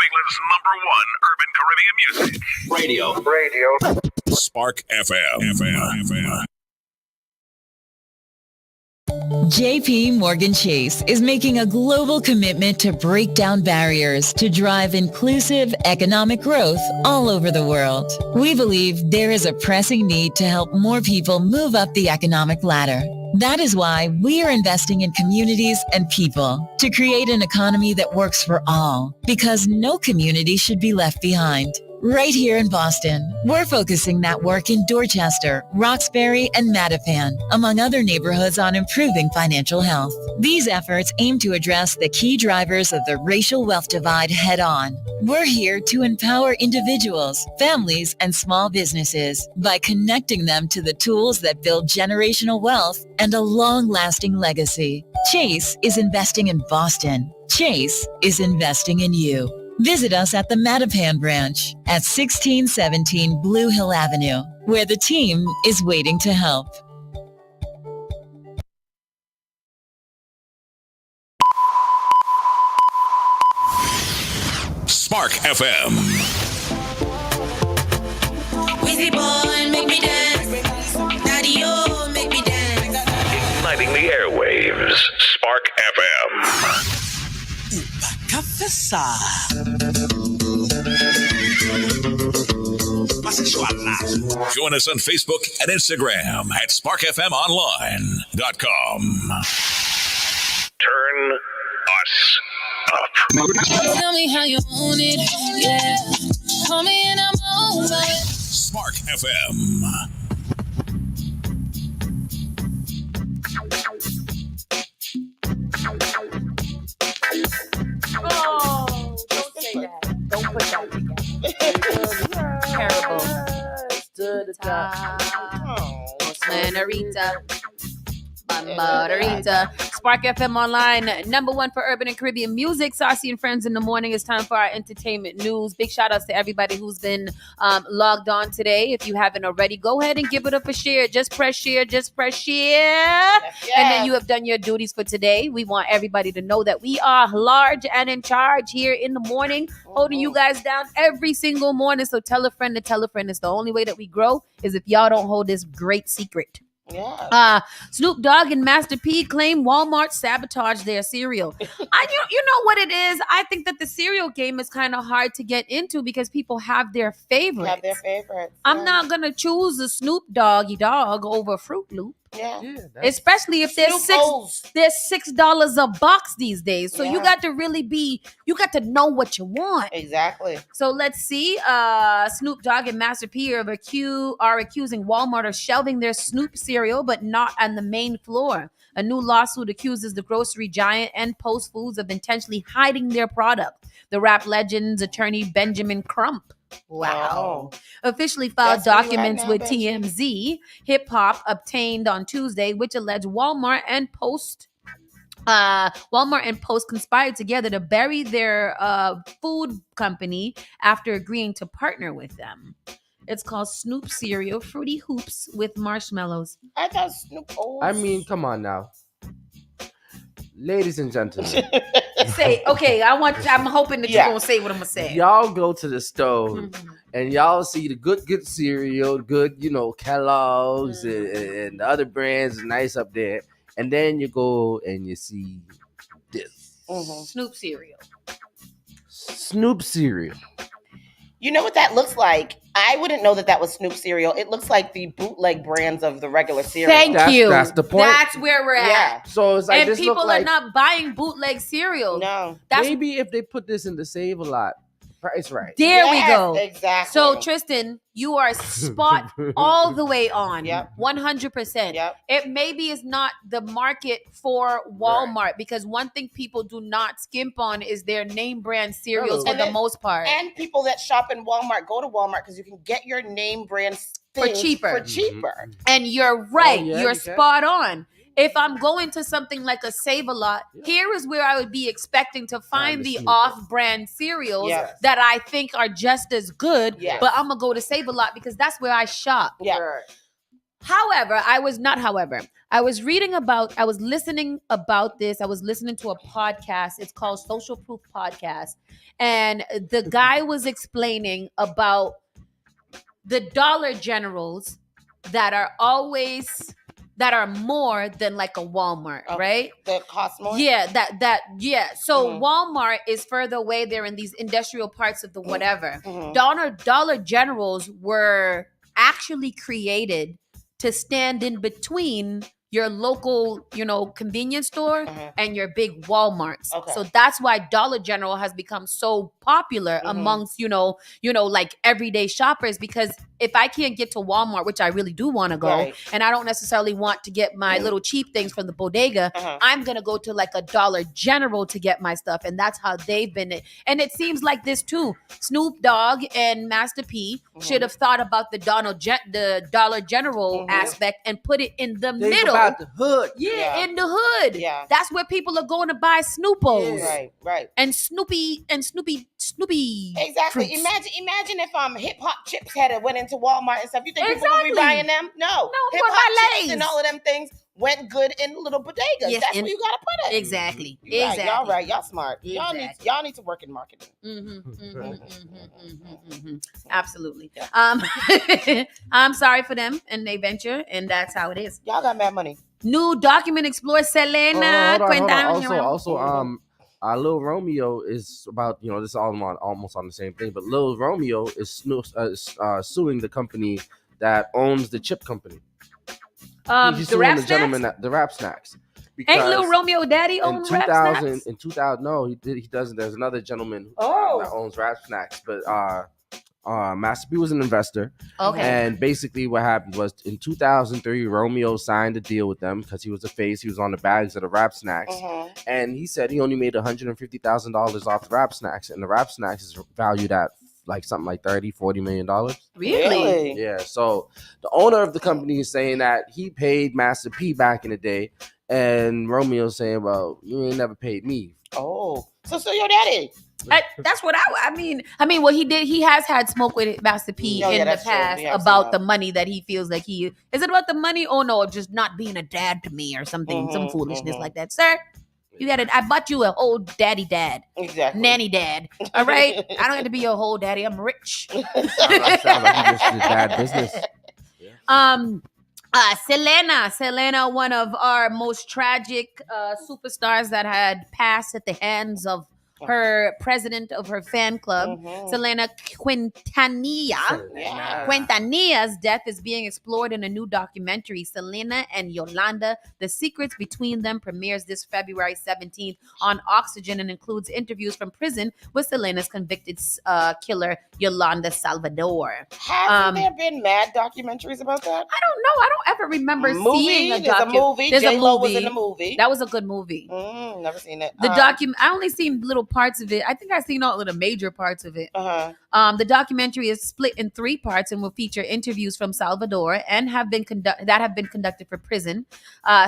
England's #1 urban Caribbean music. Radio. Spark FM. JP Morgan Chase is making a global commitment to break down barriers to drive inclusive economic growth all over the world. We believe there is a pressing need to help more people move up the economic ladder. That is why we are investing in communities and people to create an economy that works for all, because no community should be left behind. Right here in Boston, we're focusing that work in Dorchester, Roxbury, and Mattapan, among other neighborhoods, on improving financial health. These efforts aim to address the key drivers of the racial wealth divide head on. We're here to empower individuals, families, and small businesses by connecting them to the tools that build generational wealth and a long-lasting legacy. Chase is investing in Boston. Chase is investing in you. Visit us at the Mattapan branch at 1617 Blue Hill Avenue, where the team is waiting to help. Spark FM. Wizzy boy, make me dance. Daddy-o, make me dance. Igniting the airwaves. Spark FM. Join us on Facebook and Instagram at sparkfmonline.com. Turn us up. Tell me how you want it, yeah. Call me and I'm over. Spark FM. Oh, don't say that. Don't put that together. Terrible. To the top. Margarita. Margarita. Spark FM Online, #1 for urban and Caribbean music. Saucy and Friends in the morning. It's time for our entertainment news. Big shout outs to everybody who's been logged on today. If you haven't already, go ahead and give it up a share. Just press share. Just press share. Yes. And then you have done your duties for today. We want everybody to know that we are large and in charge here in the morning, holding you guys down every single morning. So tell a friend. It's the only way that we grow is if y'all don't hold this great secret. Yeah. Snoop Dogg and Master P claim Walmart sabotaged their cereal. You know what it is? I think that the cereal game is kind of hard to get into because people have their favorites. Have their favorites. I'm not gonna choose a Snoop Doggy Dog over Fruit Loop. Yeah. Especially if there's $6 a box these days. So you got to you got to know what you want. Exactly. So let's see. Snoop Dogg and Master P are accusing Walmart of shelving their Snoop cereal, but not on the main floor. A new lawsuit accuses the grocery giant and Post Foods of intentionally hiding their product. The rap legend's attorney Benjamin Crump officially filed documents with TMZ. Hip Hop obtained on Tuesday, which alleged Walmart and Post conspired together to bury their food company after agreeing to partner with them. It's called Snoop Cereal Fruity Hoops with marshmallows. I thought Snoop. I mean, come on now. Ladies and gentlemen. I'm hoping that you're going to say what I'm going to say. Y'all go to the store and y'all see the good cereal, good, Kellogg's and the other brands is nice up there. And then you go and you see this. Snoop cereal. Snoop cereal. You know what that looks like? I wouldn't know that was Snoop cereal. It looks like the bootleg brands of the regular cereal. Thank you. That's the point. That's where we're at. Yeah. So it's like and this people look like, are not buying bootleg cereal. No. Maybe if they put this in the Save-A-Lot price right. There we go. Exactly. So Tristan, you are spot all the way on. Yep. 100%. Yep. It maybe is not the market for Walmart because one thing people do not skimp on is their name brand cereals for the most part. And people that shop in Walmart go to Walmart because you can get your name brand for cheaper. And you're right. Oh, yeah, you're you spot on. If I'm going to something like a Save-A-Lot, here is where I would be expecting to find the off-brand cereals that I think are just as good. Yes. But I'm going to go to Save-A-Lot because that's where I shop. Yeah. However, I was listening about this. I was listening to a podcast. It's called Social Proof Podcast. And the guy was explaining about the Dollar Generals that are more than like a Walmart, right? That cost more? Yeah, So Walmart is further away. They're in these industrial parts of the whatever. Dollar Generals were actually created to stand in between your local, convenience store and your big Walmarts. Okay. So that's why Dollar General has become so popular amongst, like everyday shoppers, because if I can't get to Walmart, which I really do want to go, and I don't necessarily want to get my little cheap things from the bodega, I'm going to go to like a Dollar General to get my stuff. And that's how they've been. And it seems like this too. Snoop Dogg and Master P should have thought about the Dollar General aspect and put it in the middle. About the hood. Yeah, in the hood. Yeah. That's where people are going to buy Snoopos. Right. And Snoopy. Exactly. Fruits. Imagine if Hip Hop chips had went into Walmart and stuff. You think people would be buying them? No. Hip Hop chips and all of them things went good in little bodegas. Yes, That's where you gotta put it. Exactly. Right. Y'all right. Y'all smart. Exactly. Y'all need to work in marketing. Absolutely. I'm sorry for them and they venture, and that's how it is. Y'all got mad money. New document explores Selena. Hold on. Also, Lil Romeo is about, this is almost on the same thing, but Lil Romeo is suing the company that owns the chip company. He's the suing Rap the gentleman Snacks? the Rap Snacks. Ain't Lil Romeo daddy own Rap Snacks? In 2000, no, he doesn't. There's another gentleman that owns Rap Snacks, but Master P was an investor. Okay. And basically what happened was in 2003, Romeo signed a deal with them because he was a face. He was on the bags of the Rap Snacks. And he said he only made $150,000 off the Rap Snacks. And the Rap Snacks is valued at something like $30-40 million. Really? Yeah. So the owner of the company is saying that he paid Master P back in the day. And Romeo's saying, well, you ain't never paid me. Oh. So your daddy. That's what I mean. What he did, he has had smoke with Master P in the past about the money that he feels like is it about the money? Oh no, just not being a dad to me or something, some foolishness like that. Sir, I bought you a whole daddy dad. Exactly. Nanny dad. All right? I don't have to be your whole daddy. I'm rich. Sounds like you just did bad business. Selena, one of our most tragic superstars that had passed at the hands of her president of her fan club, Selena Quintanilla. Quintanilla's death is being explored in a new documentary, Selena and Yolanda, The Secrets Between Them, premieres this February 17th on Oxygen and includes interviews from prison with Selena's convicted killer, Yolanda Salvador. Hasn't there been mad documentaries about that? I don't know. I don't ever remember seeing a There's a movie. There's a J-Lo movie. was in the movie. That was a good movie. Never seen it. I only seen little parts of it. I think I've seen all of the major parts of it. The documentary is split in 3 parts and will feature interviews from Salvador and have been conducted for prison.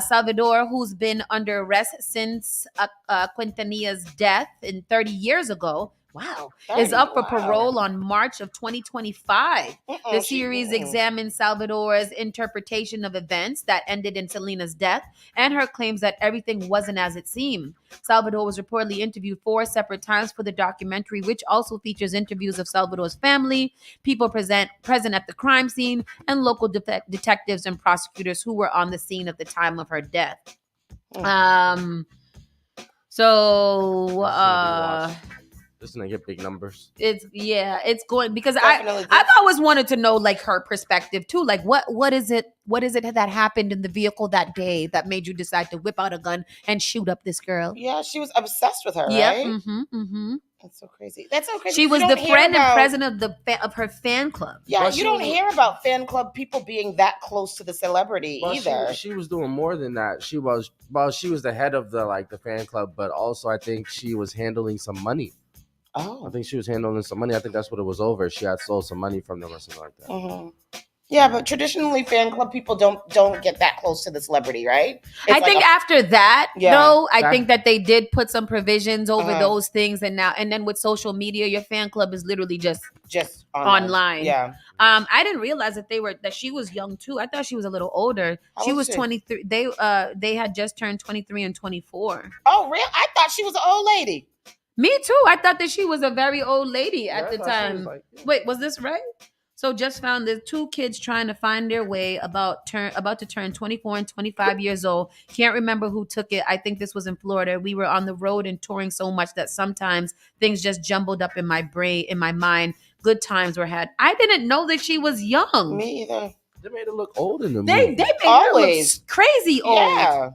Salvador, who's been under arrest since Quintanilla's death 30 years ago. Wow. Is up for parole on March of 2025. The series examines Salvador's interpretation of events that ended in Selena's death and her claims that everything wasn't as it seemed. Salvador was reportedly interviewed 4 separate times for the documentary, which also features interviews of Salvador's family, people present at the crime scene, and local detectives and prosecutors who were on the scene at the time of her death. This is gonna get big numbers. It's going because I've always wanted to know like her perspective too. Like what is it that happened in the vehicle that day that made you decide to whip out a gun and shoot up this girl? Yeah, she was obsessed with her, Yep. right? Mm-hmm. That's so crazy. That's so crazy. She was the friend and president of her fan club. Yeah, But you don't hear about fan club people being that close to the celebrity either. She was doing more than that. She was the head of the fan club, but also I think she was handling some money. Oh. I think she was handling some money. I think that's what it was over. She had stole some money from them or something like that. Yeah, but traditionally fan club people don't get that close to the celebrity, right? I think after that, though, I think that they did put some provisions over those things, and then with social media, your fan club is literally just online. Yeah. I didn't realize that she was young too. I thought she was a little older. She was 23. They had just turned 23 and 24. Oh, really? I thought she was an old lady. Me too. I thought that she was a very old lady at the time. Wait, was this right? So just found the 2 kids trying to find their way about to turn 24 and 25 years old. Can't remember who took it. I think this was in Florida. We were on the road and touring so much that sometimes things just jumbled up in my brain, in my mind. Good times were had. I didn't know that she was young. Me either. They made her look old in the movie. They made her look crazy old. Yeah.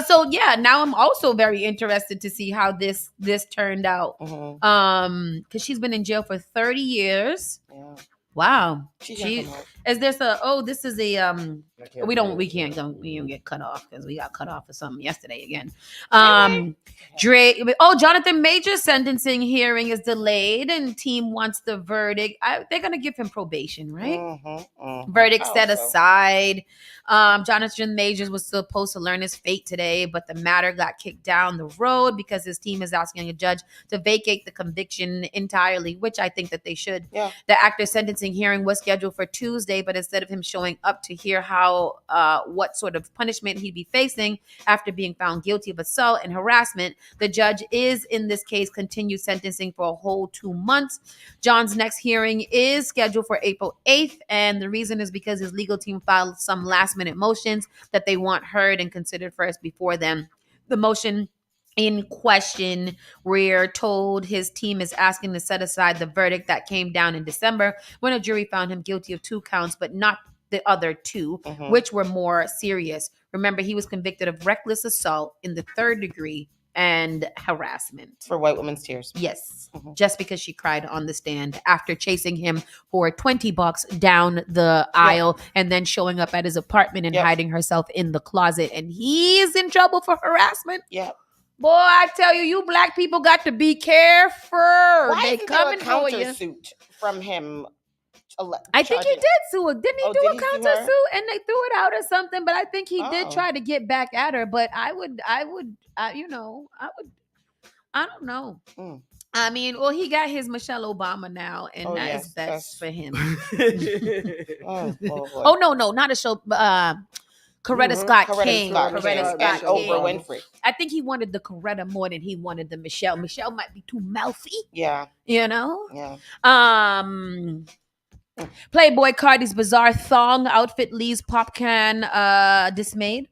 So now I'm also very interested to see how this turned out. Because she's been in jail for 30 years. Yeah. Wow. Is this this is a we don't get cut off because we got cut off for something yesterday again. Jonathan Major's sentencing hearing is delayed and team wants the verdict. They're gonna give him probation, right? Verdict set aside. Jonathan Majors was supposed to learn his fate today, but the matter got kicked down the road because his team is asking a judge to vacate the conviction entirely, which I think that they should. Yeah. The actor's sentencing hearing was scheduled for Tuesday, but instead of him showing up to hear what sort of punishment he'd be facing after being found guilty of assault and harassment, the judge is in this case continued sentencing for a whole 2 months. John's next hearing is scheduled for April 8th, and the reason is because his legal team filed some last-minute motions that they want heard and considered first before then. The motion in question, we're told his team is asking to set aside the verdict that came down in December when a jury found him guilty of 2 counts, but not the other 2, which were more serious. Remember, he was convicted of reckless assault in the 3rd degree and harassment. For white women's tears. Yes. Just because she cried on the stand after chasing him for $20 down the aisle and then showing up at his apartment and hiding herself in the closet. And he's in trouble for harassment. Yeah. Boy, I tell you black people got to be careful. Why They isn't there coming a for you. countersuit from him? I think he did sue her. Didn't he do a countersuit and they threw it out or something? But I think he did try to get back at her. But I don't know. I mean, well, he got his Michelle Obama now, and that's for him. No, not a show. Coretta Scott King. Coretta Scott King. Oprah Winfrey. I think he wanted the Coretta more than he wanted the Michelle. Michelle might be too mouthy. Yeah. You know? Yeah. Playboy Cardi's bizarre thong outfit leaves pop can dismayed.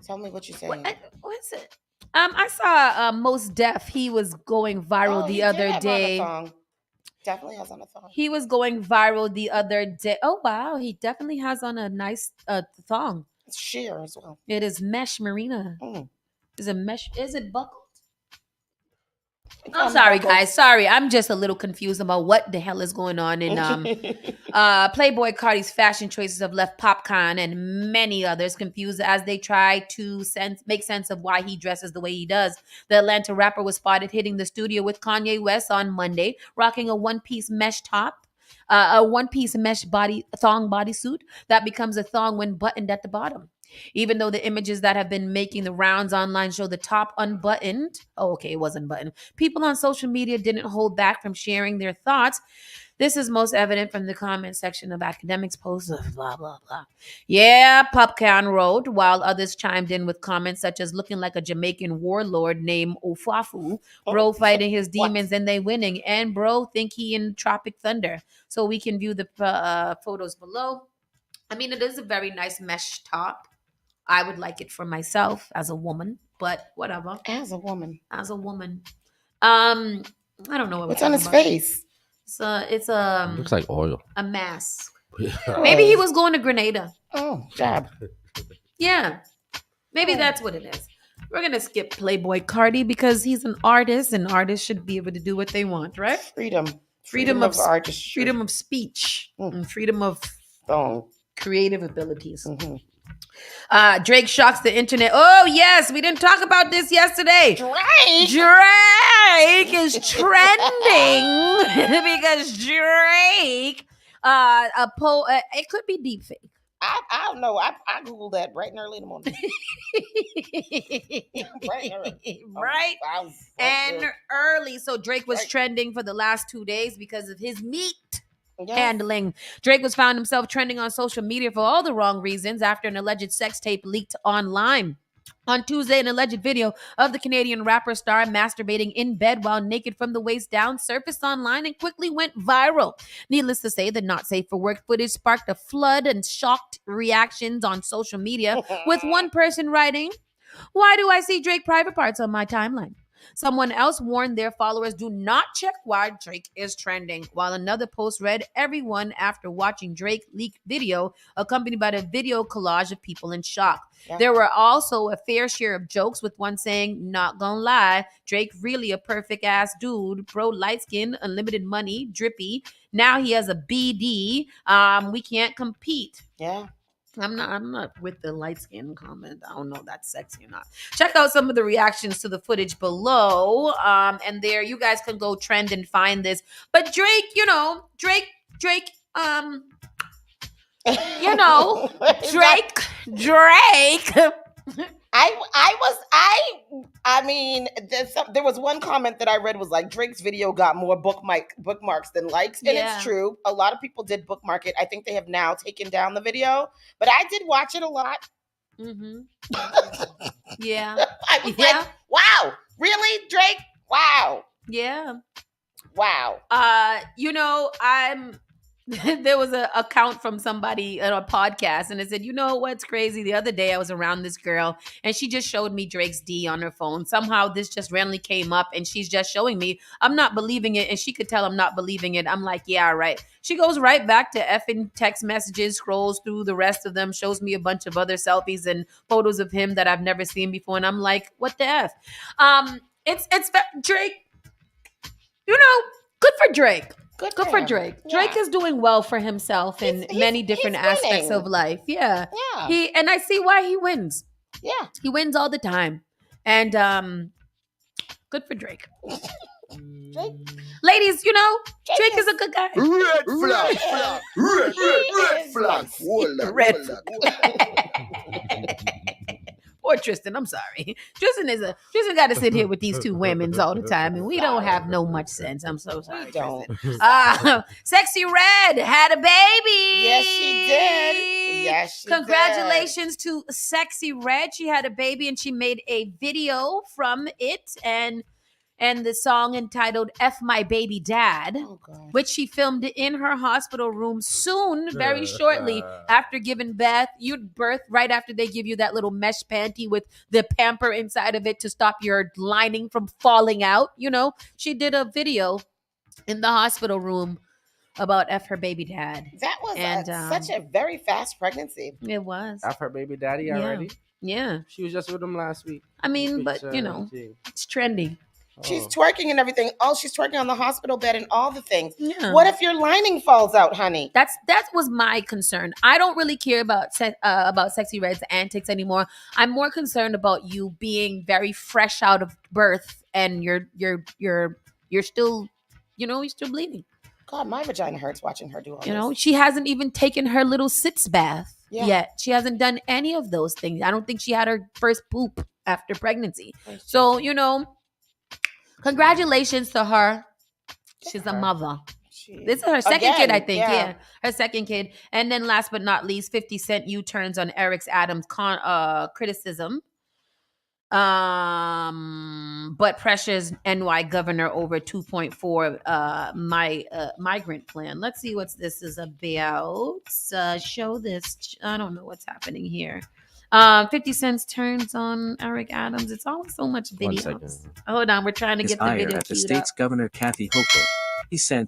Tell me what you're saying. What is it? I saw Most Def. He was going viral the other day. Definitely has on a thong. He was going viral the other day. Oh wow, he definitely has on a nice thong. It's sheer as well. It is mesh merino. Is it mesh? Is it buckled? I'm sorry, guys. Sorry, I'm just a little confused about what the hell is going on in Playboy Cardi's fashion choices have left Popcorn and many others confused as they try to make sense of why he dresses the way he does. The Atlanta rapper was spotted hitting the studio with Kanye West on Monday, rocking a one-piece mesh top. A one-piece mesh thong bodysuit that becomes a thong when buttoned at the bottom. Even though the images that have been making the rounds online show the top unbuttoned, it wasn't buttoned. People on social media didn't hold back from sharing their thoughts. This is most evident from the comment section of academics' posts of blah, blah, blah. Yeah, Popcorn wrote, while others chimed in with comments such as looking like a Jamaican warlord named Ofafu, bro fighting his demons and they winning, and bro think he in Tropic Thunder. So we can view the photos below. I mean, it is a very nice mesh top. I would like it for myself as a woman, but whatever. As a woman. I don't know what's on his face. It's looks like oil. A mask. Maybe he was going to Grenada. Oh, jab. Yeah. Maybe that's what it is. We're gonna skip Playboy Cardi because he's an artist, and artists should be able to do what they want, right? Freedom of artistry. Freedom of speech. And freedom of creative abilities. Drake shocks the internet. Oh, yes. We didn't talk about this yesterday. Drake is trending because Drake, it could be deepfake. I don't know. I Googled that bright and early in the morning. Bright and early. So Drake was trending for the last 2 days because of his meat handling. Drake was found himself trending on social media for all the wrong reasons after an alleged sex tape leaked online. On Tuesday, an alleged video of the Canadian rapper star masturbating in bed while naked from the waist down surfaced online and quickly went viral. Needless to say, the not safe for work footage sparked a flood and shocked reactions on social media, with one person writing, "Why do I see Drake private parts on my timeline?" Someone else warned their followers, "Do not check why Drake is trending," while another post read, "Everyone after watching Drake leaked video," accompanied by the video collage of people in shock. Yeah. There were also a fair share of jokes, with one saying, "Not gonna lie, Drake really a perfect ass dude. Bro, light skin, unlimited money, drippy. Now he has a BD. We can't compete." Yeah. I'm not with the light skin comment. I don't know if that's sexy or not. Check out some of the reactions to the footage below. And there you guys can go trend and find this. But Drake, Drake, there was one comment that I read was like, Drake's video got more bookmarks than likes. And it's true. A lot of people did bookmark it. I think they have now taken down the video, but I did watch it a lot. Mm-hmm. Yeah. I was like, wow, really, Drake? Wow. Yeah. Wow. There was an account from somebody on a podcast, and it said, "You know what's crazy? The other day I was around this girl, and she just showed me Drake's D on her phone. Somehow this just randomly came up, and she's just showing me. I'm not believing it, and she could tell I'm not believing it. I'm like, yeah, right." She goes right back to effing text messages, scrolls through the rest of them, shows me a bunch of other selfies and photos of him that I've never seen before, and I'm like, what the F? It's Drake. Good for Drake. Good for Drake. Yeah. Drake is doing well for himself in many different aspects of life. Yeah. Yeah. And I see why he wins. Yeah. He wins all the time. And good for Drake. Drake. Ladies, Drake is a good guy. Red flag. Red flag. Poor Tristan, I'm sorry. Tristan got to sit here with these two women all the time, and we don't have no much sense. I'm so sorry. Sexy Red had a baby. Yes, she did. Yes, she Congratulations to Sexy Red. She had a baby, and she made a video from it, and and the song entitled F My Baby Dad, which she filmed in her hospital room very shortly after giving birth, right after they give you that little mesh panty with the pamper inside of it to stop your lining from falling out. She did a video in the hospital room about F her baby dad. That was such a very fast pregnancy. It was. F her baby daddy already? Yeah. She was just with him last week. I mean, but it's trendy. She's twerking and everything. Oh, she's twerking on the hospital bed and all the things. Yeah. What if your lining falls out, honey? That was my concern. I don't really care about Sexy Red's antics anymore. I'm more concerned about you being very fresh out of birth and you're still, you're still bleeding. God, my vagina hurts watching her do all this. She hasn't even taken her little sitz bath yet. She hasn't done any of those things. I don't think she had her first poop after pregnancy. So, congratulations to her. She's a mother. This is her second kid, I think. Yeah, her second kid. And then last but not least, 50 Cent U-turns on Eric Adams' criticism. But pressures NY governor over 2.4 migrant plan. Let's see what this is about. Show this. I don't know what's happening here. 50 Cent turns on Eric Adams. It's always so much videos. Hold on, we're trying to get the video at the queued state's up. governor Kathy Hochul.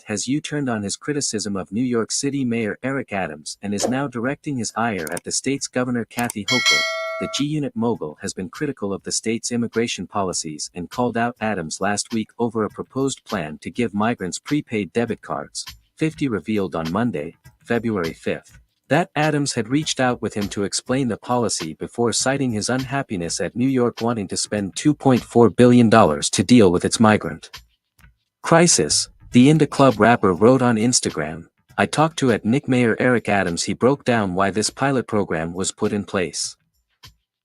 Has U-turned on his criticism of New York City Mayor Eric Adams and is now directing his ire at the state's governor Kathy Hochul. The G-Unit mogul has been critical of the state's immigration policies and called out Adams last week over a proposed plan to give migrants prepaid debit cards. 50 revealed on Monday, February 5th, that Adams had reached out with him to explain the policy before citing his unhappiness at New York wanting to spend $2.4 billion to deal with its migrant crisis. The Indie Club rapper wrote on Instagram, "I talked to at Nick Mayor Eric Adams. He broke down why this pilot program was put in place.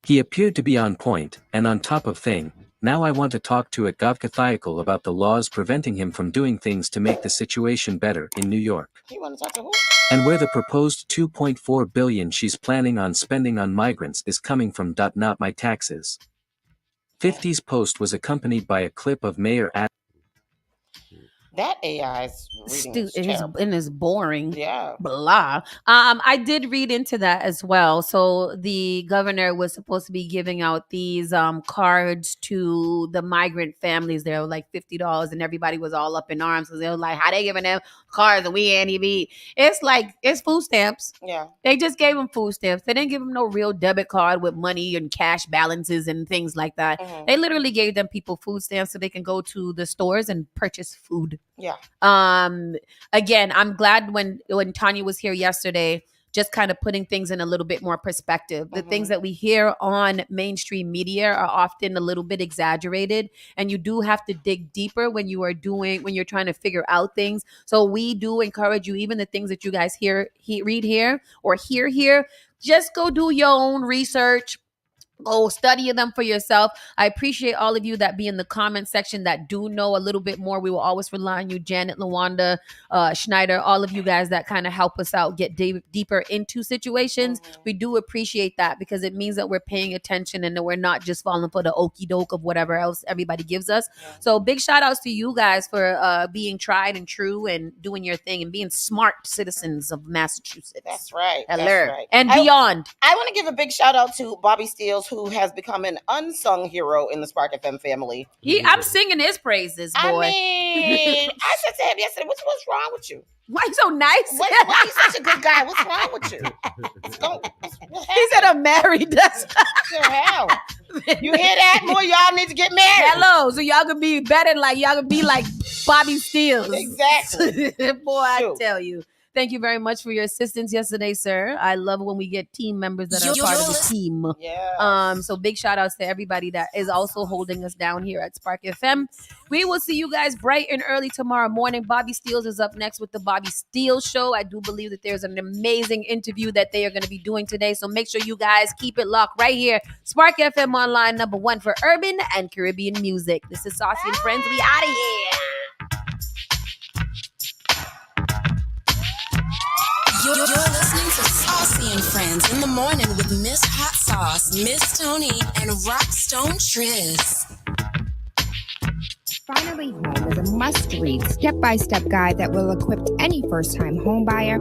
He appeared to be on point, and on top of thing, now I want to talk to at Govkathiacal about the laws preventing him from doing things to make the situation better in New York. You want to talk to who? And where the proposed $2.4 billion she's planning on spending on migrants is coming from. Not my taxes." 50's post was accompanied by a clip of Mayor Adams. That AI's reading is terrible. And it's boring. Yeah. Blah. I did read into that as well. So the governor was supposed to be giving out these cards to the migrant families. They were like $50, and everybody was all up in arms because they were like, "How they giving them cards and we ain't even eat?" It's food stamps. Yeah. They just gave them food stamps. They didn't give them no real debit card with money and cash balances and things like that. Mhm. They literally gave them people food stamps so they can go to the stores and purchase food. Yeah. Again, I'm glad when Tanya was here yesterday, just kind of putting things in a little bit more perspective. The things that we hear on mainstream media are often a little bit exaggerated, and you do have to dig deeper when you're trying to figure out things. So we do encourage you, even the things that you guys read here or hear here, just go do your own research. Go study them for yourself. I appreciate all of you that be in the comment section that do know a little bit more. We will always rely on you, Janet, Lawanda, Schneider, all of you guys that kind of help us out, get deeper into situations. We do appreciate that because it means that we're paying attention and that we're not just falling for the okie doke of whatever else everybody gives us. So big shout outs to you guys for being tried and true and doing your thing and being smart citizens of Massachusetts. That's right. Hello. That's right. And beyond. I want to give a big shout out to Bobby Steele, who has become an unsung hero in the Spark FM family. I'm singing his praises, boy. I mean, I said to him yesterday, what's wrong with you? Why you so nice? Why you such a good guy? What's wrong with you? He said I'm married. That's what the hell. You hear that? More y'all need to get married. Hello, so y'all can be better, y'all can be like Bobby Steele. Exactly. Boy, I tell you. Thank you very much for your assistance yesterday, sir. I love when we get team members that are part of the team. Yeah. So big shout outs to everybody that is also holding us down here at Spark FM. We will see you guys bright and early tomorrow morning. Bobby Steele is up next with the Bobby Steele Show. I do believe that there's an amazing interview that they are going to be doing today. So make sure you guys keep it locked right here. Spark FM Online, #1 for urban and Caribbean music. This is Saucy and Friends. We out of here. You're listening to Saucy and Friends in the morning with Miss Hot Sauce, Miss Tony, and Rockstone Triz. Finally Home is a must-read, step-by-step guide that will equip any first-time homebuyer